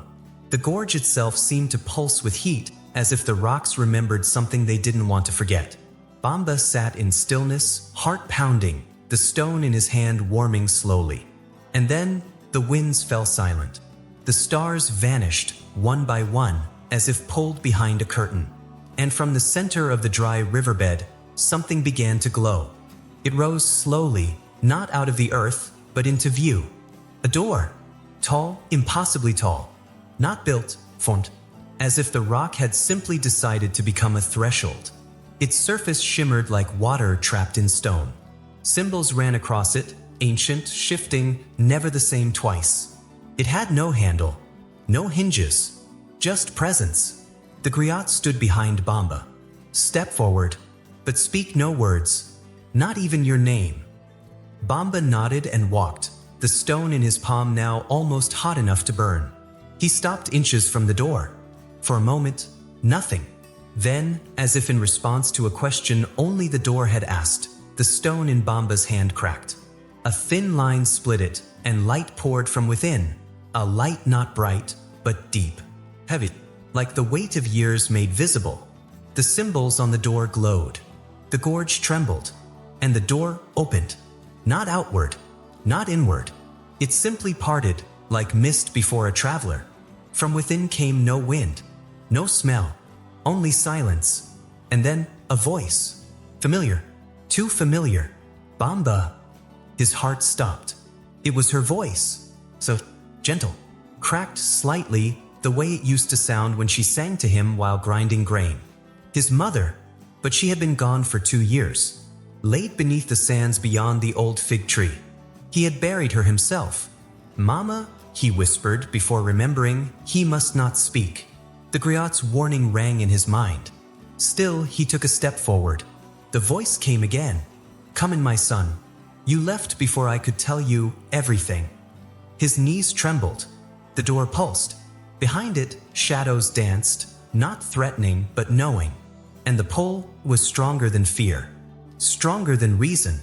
The gorge itself seemed to pulse with heat, as if the rocks remembered something they didn't want to forget. Bamba sat in stillness, heart pounding, the stone in his hand warming slowly. And then, the winds fell silent. The stars vanished, one by one, as if pulled behind a curtain. And from the center of the dry riverbed, something began to glow. It rose slowly, not out of the earth, but into view. A door. Tall, impossibly tall. Not built, formed, as if the rock had simply decided to become a threshold. Its surface shimmered like water trapped in stone. Symbols ran across it, ancient, shifting, never the same twice. It had no handle, no hinges, just presence. The Griot stood behind Bamba. Step forward, but speak no words, not even your name. Bamba nodded and walked, the stone in his palm now almost hot enough to burn. He stopped inches from the door. For a moment, nothing. Then, as if in response to a question only the door had asked, the stone in Bamba's hand cracked. A thin line split it, and light poured from within. A light not bright, but deep, heavy, like the weight of years made visible. The symbols on the door glowed. The gorge trembled, and the door opened. Not outward, not inward. It simply parted, like mist before a traveler. From within came no wind, no smell, only silence. And then, a voice. Familiar. Too familiar. Bamba. His heart stopped. It was her voice. So gentle. Cracked slightly, the way it used to sound when she sang to him while grinding grain. His mother. But she had been gone for 2 years. Laid beneath the sands beyond the old fig tree. He had buried her himself. Mama, he whispered before remembering he must not speak. The Griot's warning rang in his mind. Still, he took a step forward. The voice came again. Come in, my son. You left before I could tell you everything. His knees trembled. The door pulsed. Behind it, shadows danced, not threatening but knowing. And the pull was stronger than fear. Stronger than reason.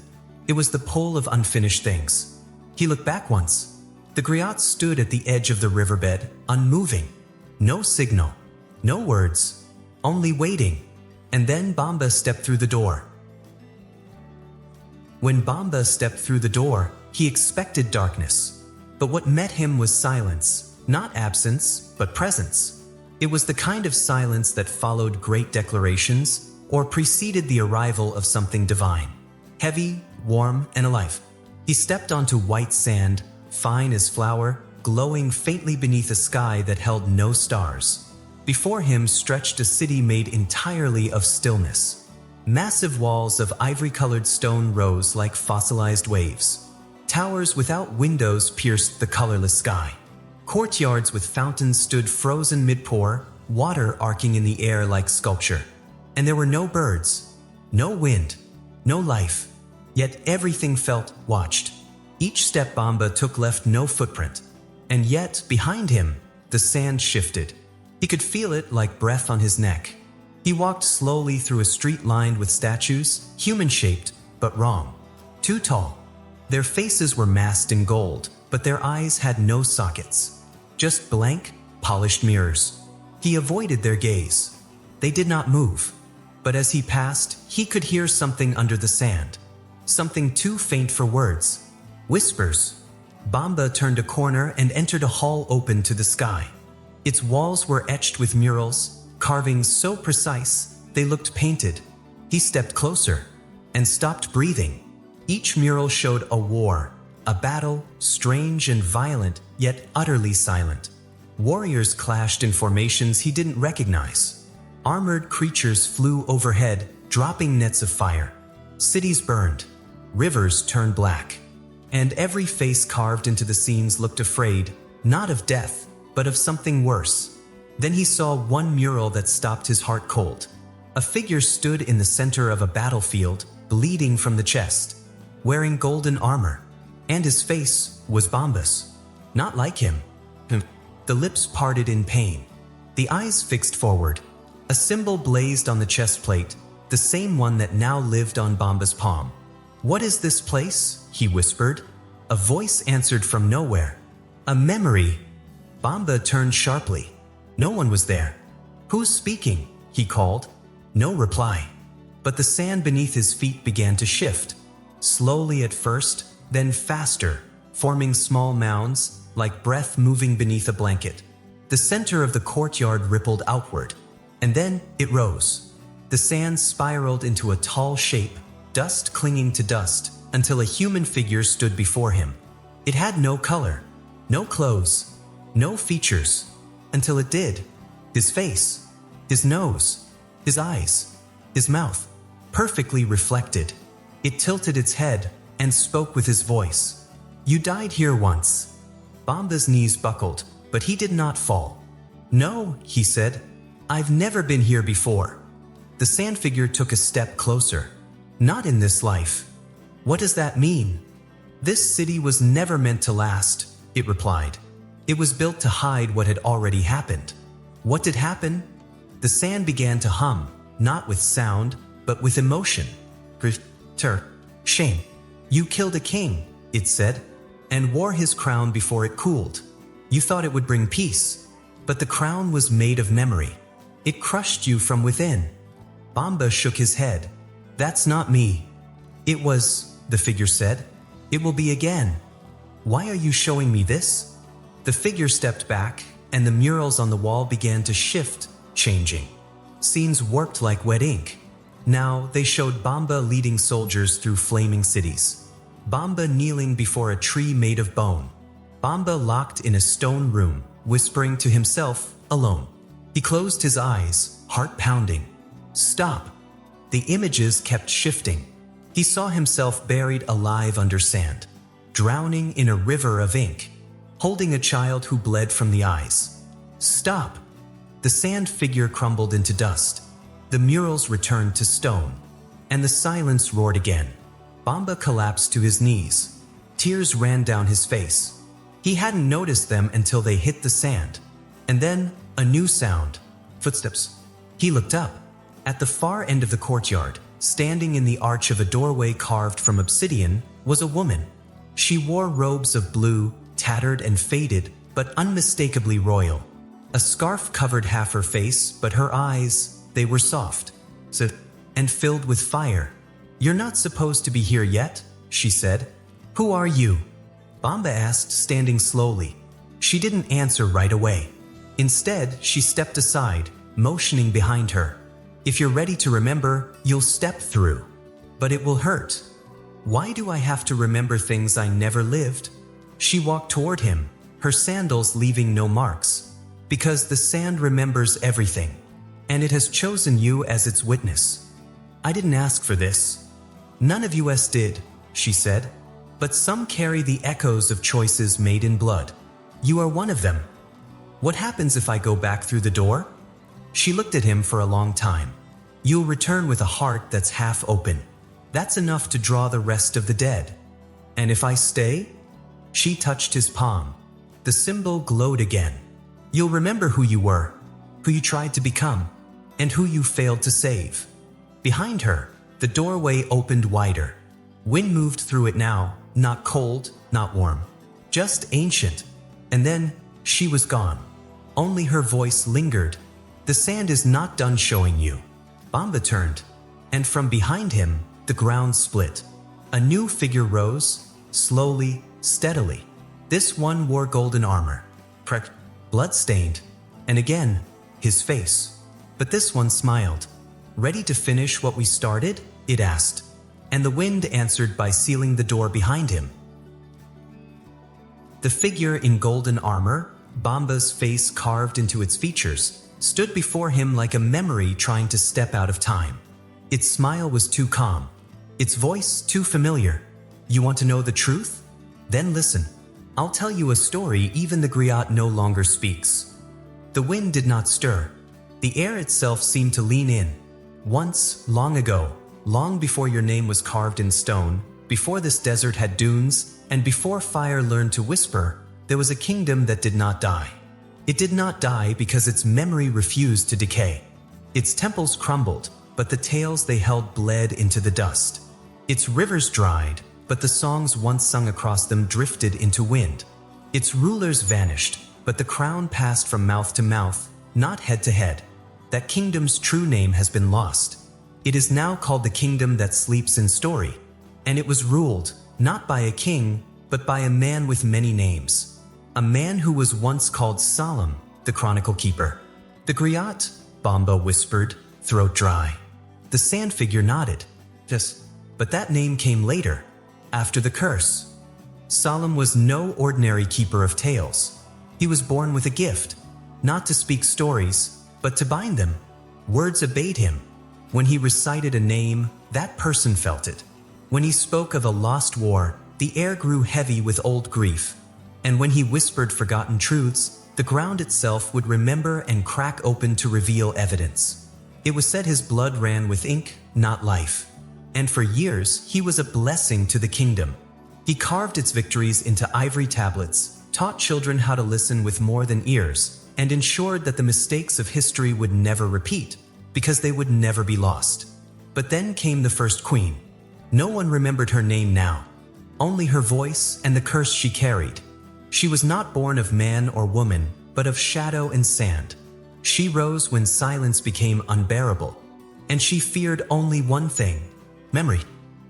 It was the pull of unfinished things. He looked back once. The Griot stood at the edge of the riverbed, unmoving. No signal. No words. Only waiting. And then Bamba stepped through the door. When Bamba stepped through the door, he expected darkness. But what met him was silence. Not absence, but presence. It was the kind of silence that followed great declarations or preceded the arrival of something divine. Heavy, warm, and alive. He stepped onto white sand, fine as flour, glowing faintly beneath a sky that held no stars. Before him stretched a city made entirely of stillness. Massive walls of ivory-colored stone rose like fossilized waves. Towers without windows pierced the colorless sky. Courtyards with fountains stood frozen mid-pour, water arcing in the air like sculpture. And there were no birds, no wind, no life. Yet everything felt watched. Each step Bamba took left no footprint. And yet, behind him, the sand shifted. He could feel it like breath on his neck. He walked slowly through a street lined with statues, human-shaped, but wrong. Too tall. Their faces were masked in gold, but their eyes had no sockets. Just blank, polished mirrors. He avoided their gaze. They did not move. But as he passed, he could hear something under the sand. Something too faint for words. Whispers. Bamba turned a corner and entered a hall open to the sky. Its walls were etched with murals, carvings so precise they looked painted. He stepped closer and stopped breathing. Each mural showed a war, a battle, strange and violent, yet utterly silent. Warriors clashed in formations he didn't recognize. Armored creatures flew overhead, dropping nets of fire. Cities burned. Rivers turned black. And every face carved into the scenes looked afraid, not of death, but of something worse. Then he saw one mural that stopped his heart cold. A figure stood in the center of a battlefield, bleeding from the chest, wearing golden armor. And his face was Bamba's. Not like him. The lips parted in pain. The eyes fixed forward. A symbol blazed on the chest plate, the same one that now lived on Bamba's palm. "What is this place?" he whispered. A voice answered from nowhere. "A memory." Bamba turned sharply. No one was there. "Who's speaking?" he called. No reply. But the sand beneath his feet began to shift. Slowly at first, then faster, forming small mounds, like breath moving beneath a blanket. The center of the courtyard rippled outward, and then it rose. The sand spiraled into a tall shape, dust clinging to dust, until a human figure stood before him. It had no color, no clothes, no features, until it did. His face, his nose, his eyes, his mouth, perfectly reflected. It tilted its head and spoke with his voice. "You died here once." Bamba's knees buckled, but he did not fall. "No," he said, "I've never been here before." The sand figure took a step closer. "Not in this life." "What does that mean?" "This city was never meant to last," it replied. "It was built to hide what had already happened." "What did happen?" The sand began to hum, not with sound, but with emotion. "Shame. You killed a king," it said, "and wore his crown before it cooled. You thought it would bring peace, but the crown was made of memory. It crushed you from within." Bamba shook his head. "That's not me." "It was," the figure said. "It will be again." "Why are you showing me this?" The figure stepped back, and the murals on the wall began to shift, changing. Scenes warped like wet ink. Now they showed Bamba leading soldiers through flaming cities. Bamba kneeling before a tree made of bone. Bamba locked in a stone room, whispering to himself, alone. He closed his eyes, heart pounding. Stop! The images kept shifting. He saw himself buried alive under sand, drowning in a river of ink, holding a child who bled from the eyes. Stop! The sand figure crumbled into dust. The murals returned to stone, and the silence roared again. Bamba collapsed to his knees. Tears ran down his face. He hadn't noticed them until they hit the sand. And then, a new sound. Footsteps. He looked up. At the far end of the courtyard, standing in the arch of a doorway carved from obsidian, was a woman. She wore robes of blue, tattered and faded, but unmistakably royal. A scarf covered half her face, but her eyes, they were soft, and filled with fire. "You're not supposed to be here yet," she said. "Who are you?" Bamba asked, standing slowly. She didn't answer right away. Instead, she stepped aside, motioning behind her. "If you're ready to remember, you'll step through. But it will hurt." "Why do I have to remember things I never lived?" She walked toward him, her sandals leaving no marks, because the sand remembers everything, and it has chosen you as its witness. I didn't ask for this. None of us did, she said, but some carry the echoes of choices made in blood. You are one of them. What happens if I go back through the door? She looked at him for a long time. You'll return with a heart that's half open. That's enough to draw the rest of the dead. And if I stay? She touched his palm. The symbol glowed again. You'll remember who you were, who you tried to become, and who you failed to save. Behind her, the doorway opened wider. Wind moved through it now, not cold, not warm, just ancient. And then she was gone. Only her voice lingered. The sand is not done showing you. Bamba turned, and from behind him, the ground split. A new figure rose, slowly, steadily. This one wore golden armor, blood-stained, and again, his face. But this one smiled. Ready to finish what we started? It asked. And the wind answered by sealing the door behind him. The figure in golden armor, Bamba's face carved into its features, stood before him like a memory trying to step out of time. Its smile was too calm, its voice too familiar. You want to know the truth? Then listen. I'll tell you a story even the Griot no longer speaks. The wind did not stir. The air itself seemed to lean in. Once, long ago, long before your name was carved in stone, before this desert had dunes, and before fire learned to whisper, there was a kingdom that did not die. It did not die because its memory refused to decay. Its temples crumbled, but the tales they held bled into the dust. Its rivers dried, but the songs once sung across them drifted into wind. Its rulers vanished, but the crown passed from mouth to mouth, not head to head. That kingdom's true name has been lost. It is now called the kingdom that sleeps in story, and it was ruled, not by a king, but by a man with many names. A man who was once called Solemn, the chronicle keeper. The Griot, Bamba whispered, throat dry. The sand figure nodded. Yes, but that name came later, after the curse. Solemn was no ordinary keeper of tales. He was born with a gift, not to speak stories, but to bind them. Words obeyed him. When he recited a name, that person felt it. When he spoke of a lost war, the air grew heavy with old grief. And when he whispered forgotten truths, the ground itself would remember and crack open to reveal evidence. It was said his blood ran with ink, not life. And for years, he was a blessing to the kingdom. He carved its victories into ivory tablets, taught children how to listen with more than ears, and ensured that the mistakes of history would never repeat, because they would never be lost. But then came the first queen. No one remembered her name now, only her voice and the curse she carried. She was not born of man or woman, but of shadow and sand. She rose when silence became unbearable, and she feared only one thing: memory.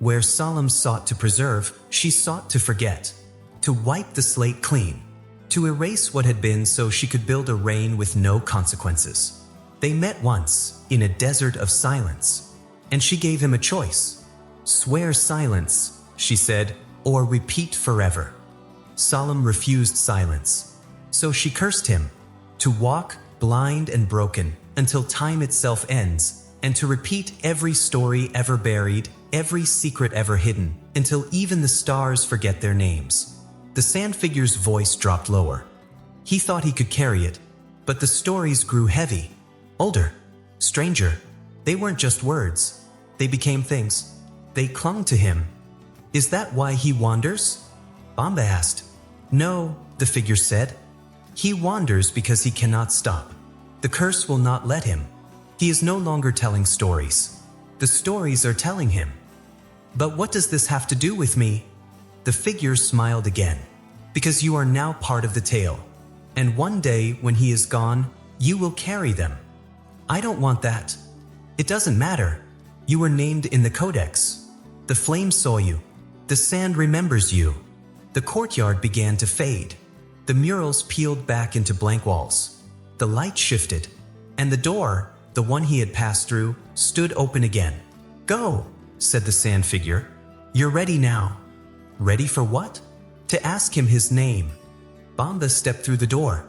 Where Solemn sought to preserve, she sought to forget, to wipe the slate clean, to erase what had been so she could build a reign with no consequences. They met once, in a desert of silence, and she gave him a choice. Swear silence, she said, or repeat forever. Solemn refused silence, so she cursed him, to walk blind and broken until time itself ends, and to repeat every story ever buried, every secret ever hidden, until even the stars forget their names. The sand figure's voice dropped lower. He thought he could carry it, but the stories grew heavy, older, stranger. They weren't just words. They became things. They clung to him. Is that why he wanders? Bamba asked. No, the figure said. He wanders because he cannot stop. The curse will not let him. He is no longer telling stories. The stories are telling him. But what does this have to do with me? The figure smiled again. Because you are now part of the tale. And one day, when he is gone, you will carry them. I don't want that. It doesn't matter. You were named in the codex. The flame saw you. The sand remembers you. The courtyard began to fade. The murals peeled back into blank walls. The light shifted. And the door, the one he had passed through, stood open again. Go, said the sand figure. You're ready now. Ready for what? to ask him his name. Bamba stepped through the door,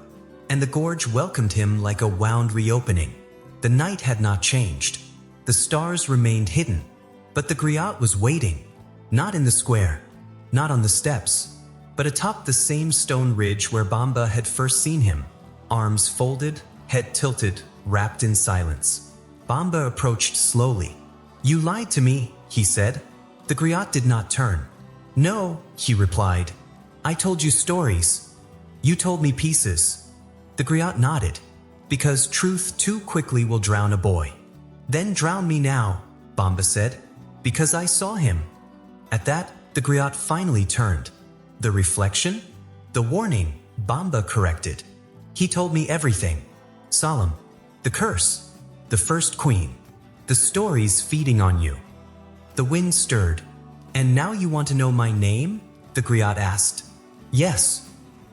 and the gorge welcomed him like a wound reopening. The night had not changed. The stars remained hidden, but the Griot was waiting, not in the square, not on the steps, but atop the same stone ridge where Bamba had first seen him, arms folded, head tilted, wrapped in silence. Bamba approached slowly. "You lied to me," he said. The Griot did not turn. "No," he replied. "I told you stories. You told me pieces." The Griot nodded. "Because truth too quickly will drown a boy." "Then drown me now," Bamba said, "because I saw him." At that, the Griot finally turned. "The reflection?" "The warning," Bamba corrected. "He told me everything. Solemn, the curse, the first queen, the stories feeding on you." The wind stirred. "And now you want to know my name?" the Griot asked. "Yes."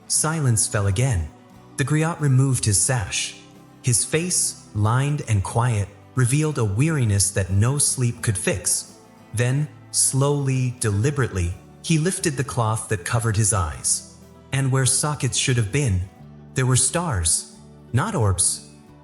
Silence fell again. The Griot removed his sash. His face, lined and quiet, revealed a weariness that no sleep could fix. Then, slowly, deliberately, he lifted the cloth that covered his eyes. And where sockets should have been, there were stars. Not orbs,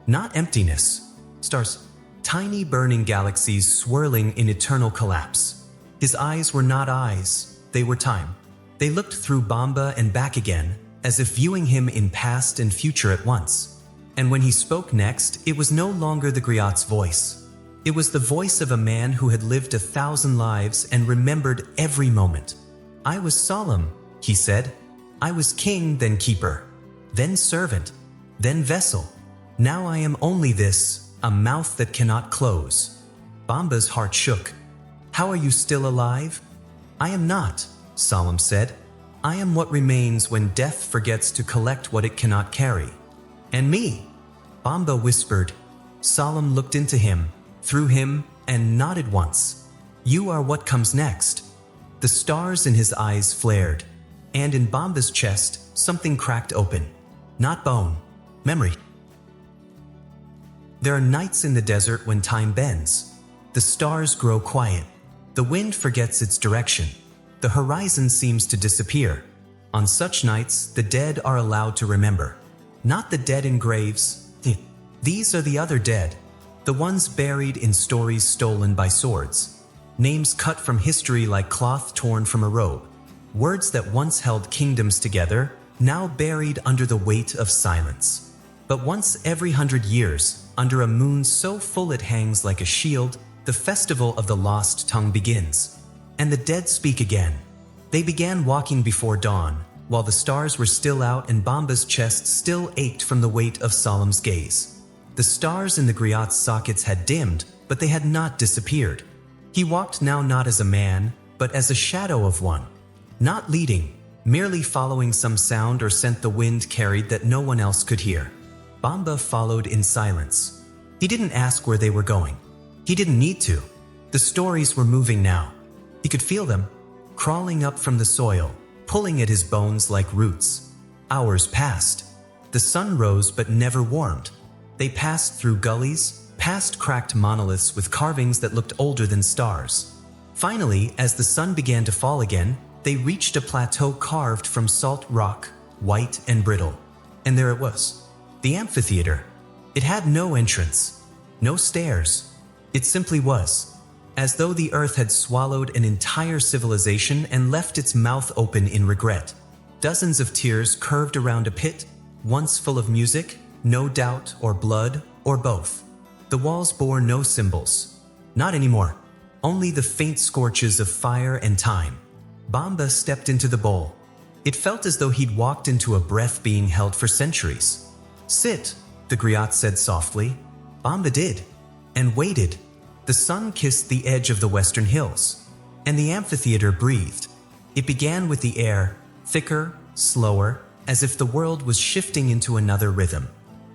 not emptiness. Stars. Tiny burning galaxies swirling in eternal collapse. His eyes were not eyes, they were time. They looked through Bamba and back again, as if viewing him in past and future at once. And when he spoke next, it was no longer the Griot's voice. It was the voice of a man who had lived 1,000 lives and remembered every moment. "I was solemn," he said. "I was king, then keeper, then servant, then vessel. Now I am only this, a mouth that cannot close." Bamba's heart shook. "How are you still alive?" "I am not," Solemn said. "I am what remains when death forgets to collect what it cannot carry." "And me?" Bamba whispered. Solemn looked into him, through him, and nodded once. "You are what comes next." The stars in his eyes flared, and in Bamba's chest, something cracked open. Not bone, memory. There are nights in the desert when time bends. The stars grow quiet. The wind forgets its direction. The horizon seems to disappear. On such nights, the dead are allowed to remember. Not the dead in graves. These are the other dead. The ones buried in stories stolen by swords. Names cut from history like cloth torn from a robe. Words that once held kingdoms together, now buried under the weight of silence. But once every 100 years, under a moon so full it hangs like a shield, the festival of the lost tongue begins. And the dead speak again. They began walking before dawn, while the stars were still out and Bamba's chest still ached from the weight of Solemn's gaze. The stars in the Griot's sockets had dimmed, but they had not disappeared. He walked now not as a man, but as a shadow of one. Not leading, merely following some sound or scent the wind carried that no one else could hear. Bamba followed in silence. He didn't ask where they were going. He didn't need to. The stories were moving now. He could feel them, crawling up from the soil, pulling at his bones like roots. Hours passed. The sun rose but never warmed. They passed through gullies, past cracked monoliths with carvings that looked older than stars. Finally, as the sun began to fall again, they reached a plateau carved from salt rock, white and brittle. And there it was. The amphitheater. It had no entrance, no stairs. It simply was. As though the earth had swallowed an entire civilization and left its mouth open in regret. Dozens of tears curved around a pit, once full of music, no doubt or blood, or both. The walls bore no symbols. Not anymore. Only the faint scorches of fire and time. Bamba stepped into the bowl. It felt as though he'd walked into a breath being held for centuries. "Sit," the Griot said softly. Bamba did, and waited. The sun kissed the edge of the western hills, and the amphitheater breathed. It began with the air, thicker, slower, as if the world was shifting into another rhythm.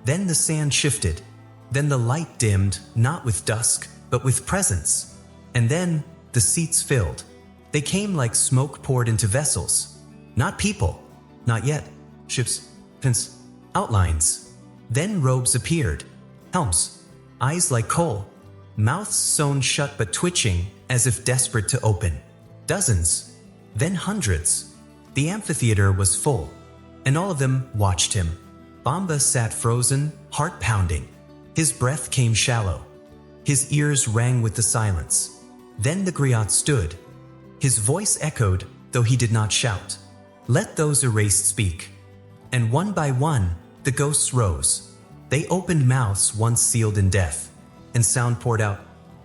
Then the sand shifted. Then the light dimmed, not with dusk, but with presence. And then the seats filled. They came like smoke poured into vessels. Not people. Not yet. Ships. Pins. Outlines. Then robes appeared. Helms. Eyes like coal. Mouths sewn shut but twitching, as if desperate to open. Dozens. Then hundreds. The amphitheater was full, and all of them watched him. Bamba sat frozen, heart pounding. His breath came shallow. His ears rang with the silence. Then the griot stood. His voice echoed, though he did not shout. Let those erased speak. And one by one, the ghosts rose. They opened mouths once sealed in death, and sound poured out,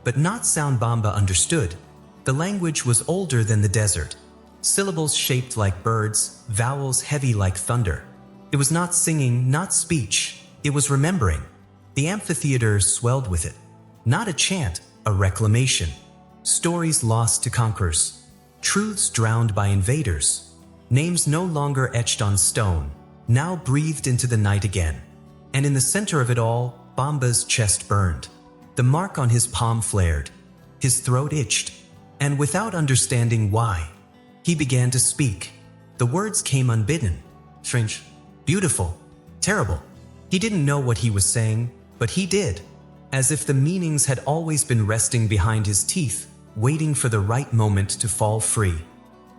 but not sound Bamba understood. The language was older than the desert. Syllables shaped like birds, vowels heavy like thunder. It was not singing, not speech, it was remembering. The amphitheater swelled with it. Not a chant, a reclamation. Stories lost to conquerors. Truths drowned by invaders. Names no longer etched on stone, now breathed into the night again. And in the center of it all, Bamba's chest burned. The mark on his palm flared. His throat itched. And without understanding why, he began to speak. The words came unbidden. Strange, beautiful, terrible. He didn't know what he was saying, but he did. As if the meanings had always been resting behind his teeth, waiting for the right moment to fall free.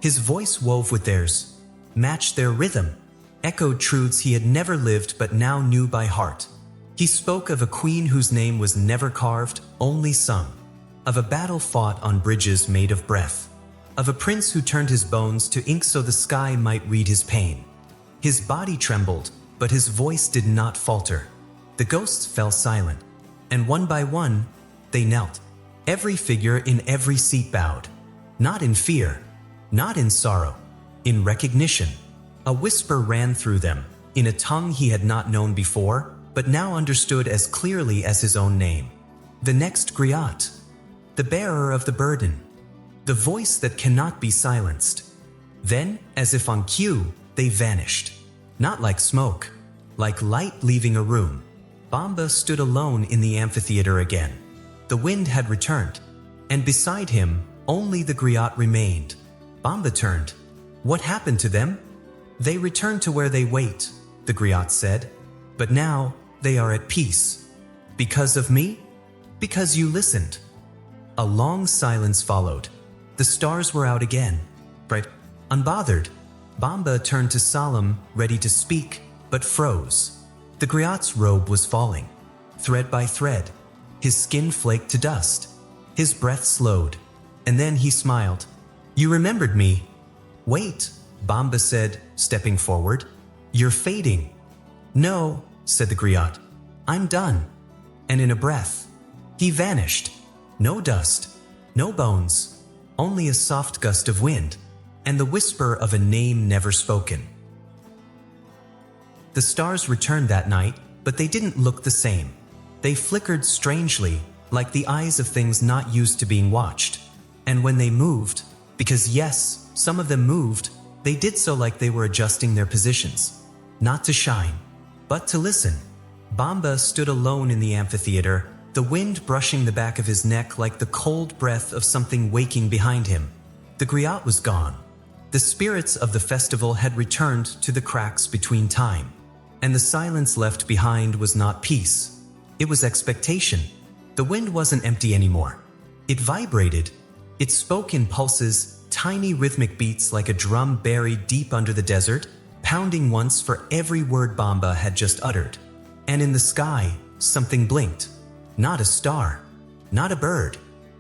His voice wove with theirs, matched their rhythm, echoed truths he had never lived but now knew by heart. He spoke of a queen whose name was never carved, only sung. Of a battle fought on bridges made of breath. Of a prince who turned his bones to ink so the sky might read his pain. His body trembled, but his voice did not falter. The ghosts fell silent, and one by one, they knelt. Every figure in every seat bowed. Not in fear, not in sorrow, in recognition. A whisper ran through them, in a tongue he had not known before, but now understood as clearly as his own name. The next Griot, the bearer of the burden, the voice that cannot be silenced. Then, as if on cue, they vanished. Not like smoke, like light leaving a room. Bamba stood alone in the amphitheater again. The wind had returned, and beside him, only the griot remained. Bamba turned. What happened to them? They returned to where they wait, the griot said. But now, they are at peace. Because of me? Because you listened. A long silence followed. The stars were out again, bright, unbothered. Bamba turned to solemn, ready to speak, but froze. The griot's robe was falling, thread by thread. His skin flaked to dust. His breath slowed, and then he smiled. You remembered me. Wait, Bamba said, stepping forward. You're fading. No, said the griot. I'm done. And in a breath, he vanished. No dust, no bones, only a soft gust of wind, and the whisper of a name never spoken. The stars returned that night, but they didn't look the same. They flickered strangely, like the eyes of things not used to being watched. And when they moved, because yes, some of them moved, they did so like they were adjusting their positions. Not to shine, but to listen. Bamba stood alone in the amphitheater, the wind brushing the back of his neck like the cold breath of something waking behind him. The griot was gone. The spirits of the festival had returned to the cracks between time. And the silence left behind was not peace. It was expectation. The wind wasn't empty anymore. It vibrated. It spoke in pulses, tiny rhythmic beats like a drum buried deep under the desert, pounding once for every word Bamba had just uttered. And in the sky, something blinked. Not a star, not a bird,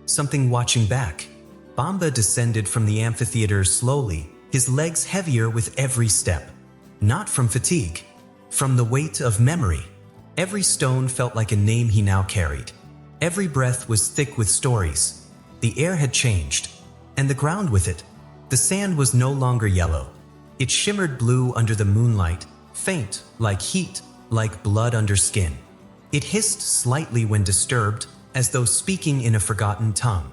something watching back. Bamba descended from the amphitheater slowly, his legs heavier with every step. Not from fatigue, from the weight of memory. Every stone felt like a name he now carried. Every breath was thick with stories. The air had changed, and the ground with it. The sand was no longer yellow. It shimmered blue under the moonlight, faint, like heat, like blood under skin. It hissed slightly when disturbed, as though speaking in a forgotten tongue.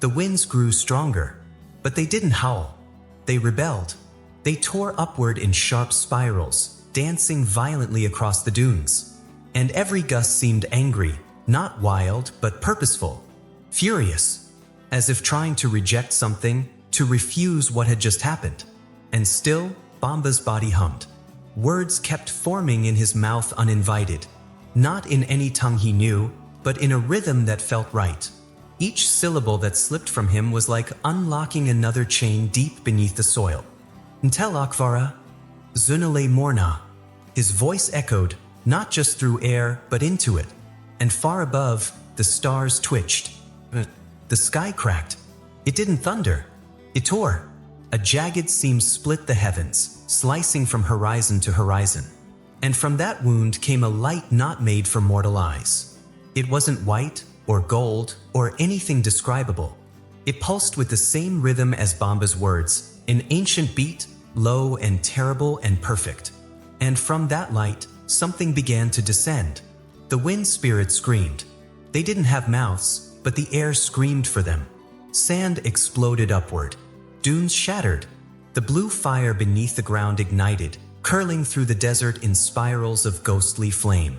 The winds grew stronger, but they didn't howl. They rebelled. They tore upward in sharp spirals, dancing violently across the dunes. And every gust seemed angry, not wild, but purposeful, furious, as if trying to reject something, to refuse what had just happened. And still, Bamba's body hummed. Words kept forming in his mouth uninvited. Not in any tongue he knew, but in a rhythm that felt right. Each syllable that slipped from him was like unlocking another chain deep beneath the soil. Ntel Akvara, Zunale Morna. His voice echoed, not just through air, but into it. And far above, the stars twitched. The sky cracked. It didn't thunder. It tore. A jagged seam split the heavens, slicing from horizon to horizon. And from that wound came a light not made for mortal eyes. It wasn't white, or gold, or anything describable. It pulsed with the same rhythm as Bamba's words, an ancient beat, low and terrible and perfect. And from that light, something began to descend. The wind spirit screamed. They didn't have mouths, but the air screamed for them. Sand exploded upward. Dunes shattered. The blue fire beneath the ground ignited, curling through the desert in spirals of ghostly flame.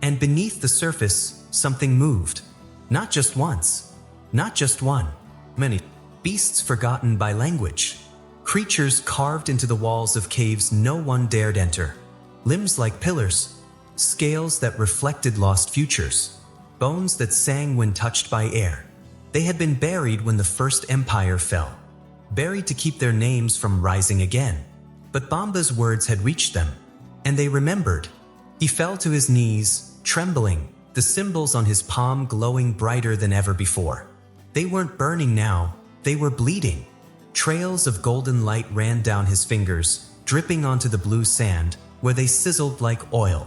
And beneath the surface, something moved. Not just once. Not just one. Many. Beasts forgotten by language. Creatures carved into the walls of caves no one dared enter. Limbs like pillars. Scales that reflected lost futures. Bones that sang when touched by air. They had been buried when the first empire fell. Buried to keep their names from rising again. But Bamba's words had reached them, and they remembered. He fell to his knees, trembling, the symbols on his palm glowing brighter than ever before. They weren't burning now, they were bleeding. Trails of golden light ran down his fingers, dripping onto the blue sand, where they sizzled like oil.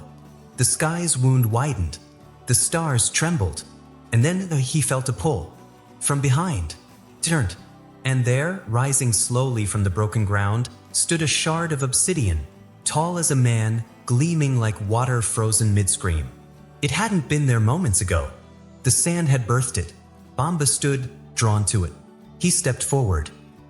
The sky's wound widened. The stars trembled. And then he felt a pull. From behind. Turned. And there, rising slowly from the broken ground, stood a shard of obsidian, tall as a man, gleaming like water frozen mid-scream. It hadn't been there moments ago. The sand had birthed it. Bamba stood, drawn to it. He stepped forward.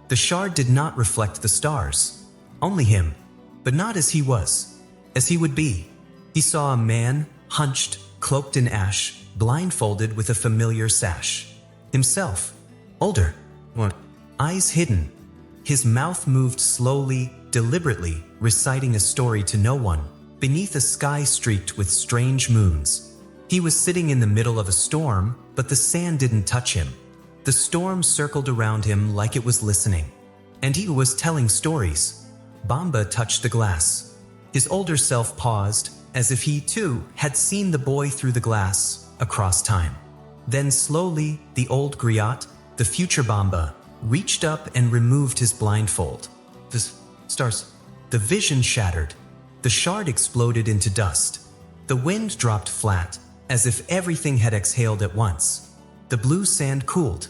The shard did not reflect the stars. Only him. But not as he was. As he would be. He saw a man, hunched, cloaked in ash, blindfolded with a familiar sash. Himself. Older. Eyes hidden. His mouth moved slowly, deliberately, reciting a story to no one, beneath a sky streaked with strange moons. He was sitting in the middle of a storm, but the sand didn't touch him. The storm circled around him like it was listening. And he was telling stories. Bamba touched the glass. His older self paused, as if he, too, had seen the boy through the glass, across time. Then slowly, the old Griot, the future Bamba, reached up and removed his blindfold. The stars. The vision shattered. The shard exploded into dust. The wind dropped flat, as if everything had exhaled at once. The blue sand cooled.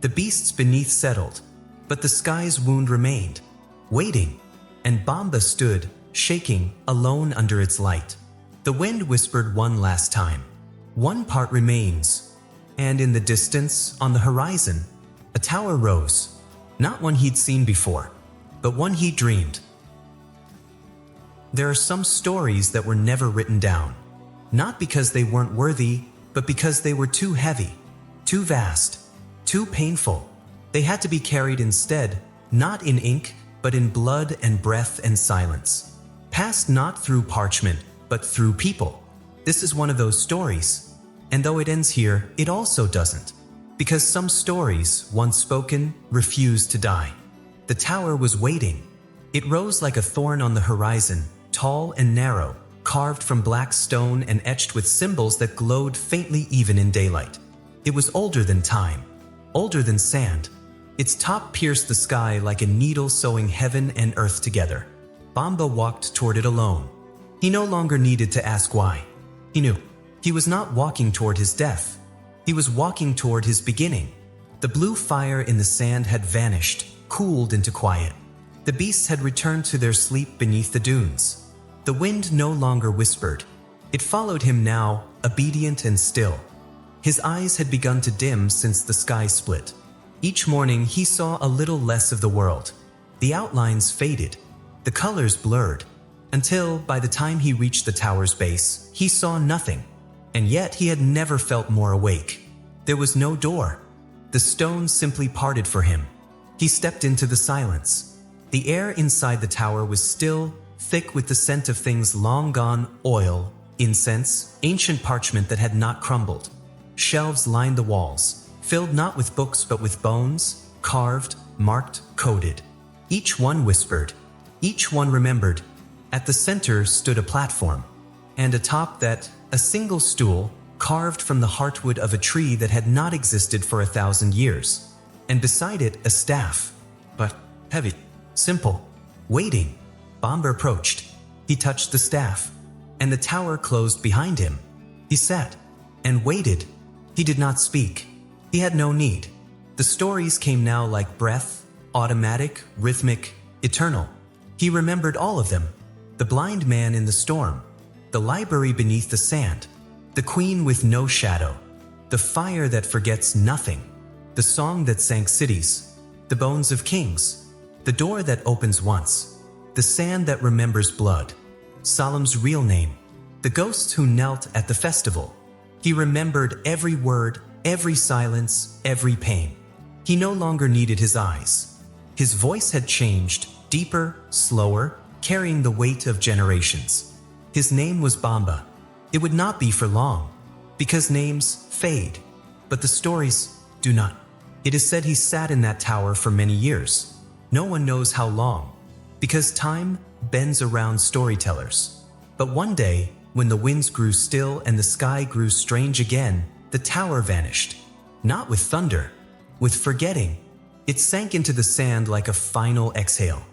The beasts beneath settled. But the sky's wound remained, waiting. And Bamba stood, shaking, alone under its light. The wind whispered one last time. One part remains. And in the distance, on the horizon, a tower rose, not one he'd seen before, but one he dreamed. There are some stories that were never written down, not because they weren't worthy, but because they were too heavy, too vast, too painful. They had to be carried instead, not in ink, but in blood and breath and silence. Passed not through parchment, but through people. This is one of those stories. And though it ends here, it also doesn't. Because some stories, once spoken, refused to die. The tower was waiting. It rose like a thorn on the horizon, tall and narrow, carved from black stone and etched with symbols that glowed faintly even in daylight. It was older than time, older than sand. Its top pierced the sky like a needle sewing heaven and earth together. Bamba walked toward it alone. He no longer needed to ask why. He knew. He was not walking toward his death. He was walking toward his beginning. The blue fire in the sand had vanished, cooled into quiet. The beasts had returned to their sleep beneath the dunes. The wind no longer whispered. It followed him now, obedient and still. His eyes had begun to dim since the sky split. Each morning he saw a little less of the world. The outlines faded. The colors blurred. Until, by the time he reached the tower's base, he saw nothing. And yet he had never felt more awake. There was no door. The stone simply parted for him. He stepped into the silence. The air inside the tower was still, thick with the scent of things long gone, oil, incense, ancient parchment that had not crumbled. Shelves lined the walls, filled not with books but with bones, carved, marked, coded. Each one whispered, Each one remembered. At the center stood a platform, and atop that, a single stool, carved from the heartwood of a tree that had not existed for 1,000 years. And beside it, a staff, but heavy, simple, waiting. Bamba approached. He touched the staff, and the tower closed behind him. He sat and waited. He did not speak. He had no need. The stories came now like breath, automatic, rhythmic, eternal. He remembered all of them. The blind man in the storm, the library beneath the sand, the queen with no shadow, the fire that forgets nothing, the song that sank cities, the bones of kings, the door that opens once, the sand that remembers blood, Salem's real name, the ghosts who knelt at the festival. He remembered every word, every silence, every pain. He no longer needed his eyes. His voice had changed, deeper, slower, carrying the weight of generations. His name was Bamba. It would not be for long, because names fade, but the stories do not. It is said he sat in that tower for many years. No one knows how long, because time bends around storytellers. But one day, when the winds grew still and the sky grew strange again, the tower vanished. Not with thunder, with forgetting. It sank into the sand like a final exhale.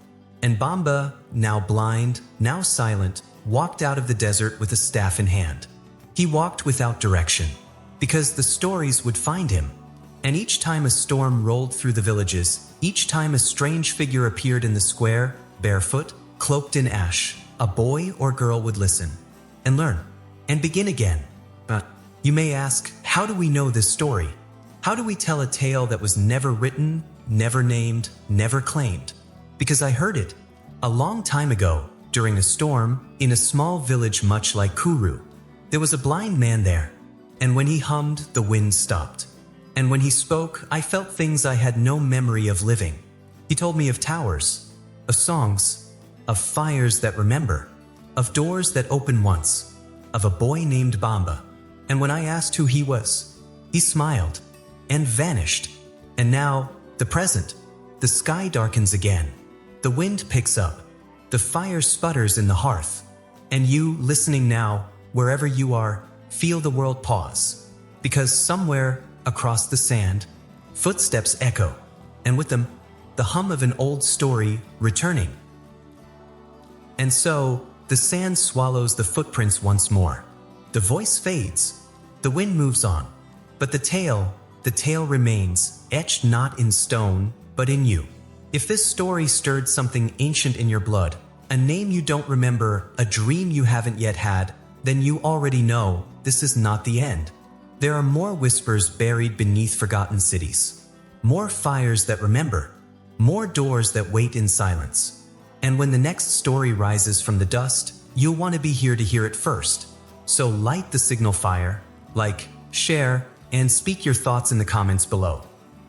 And Bamba, now blind, now silent, walked out of the desert with a staff in hand. He walked without direction, because the stories would find him. And each time a storm rolled through the villages, each time a strange figure appeared in the square, barefoot, cloaked in ash, a boy or girl would listen, and learn, and begin again. But you may ask, how do we know this story? How do we tell a tale that was never written, never named, never claimed? Because I heard it a long time ago, during a storm, in a small village much like Kuru. There was a blind man there, and when he hummed, the wind stopped. And when he spoke, I felt things I had no memory of living. He told me of towers, of songs, of fires that remember, of doors that open once, of a boy named Bamba. And when I asked who he was, he smiled and vanished. And now, the present. The sky darkens again. The wind picks up. The fire sputters in the hearth. And you, listening now, wherever you are, feel the world pause. Because somewhere across the sand, footsteps echo, and with them, the hum of an old story returning. And so, the sand swallows the footprints once more. The voice fades. The wind moves on. But the tale remains, etched not in stone, but in you. If this story stirred something ancient in your blood, a name you don't remember, a dream you haven't yet had, then you already know this is not the end. There are more whispers buried beneath forgotten cities, more fires that remember, more doors that wait in silence. And when the next story rises from the dust, you'll want to be here to hear it first. So light the signal fire, like, share, and speak your thoughts in the comments below.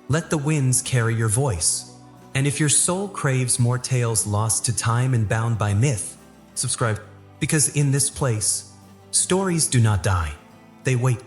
Let the winds carry your voice. And if your soul craves more tales lost to time and bound by myth, subscribe, because in this place, stories do not die. They wait.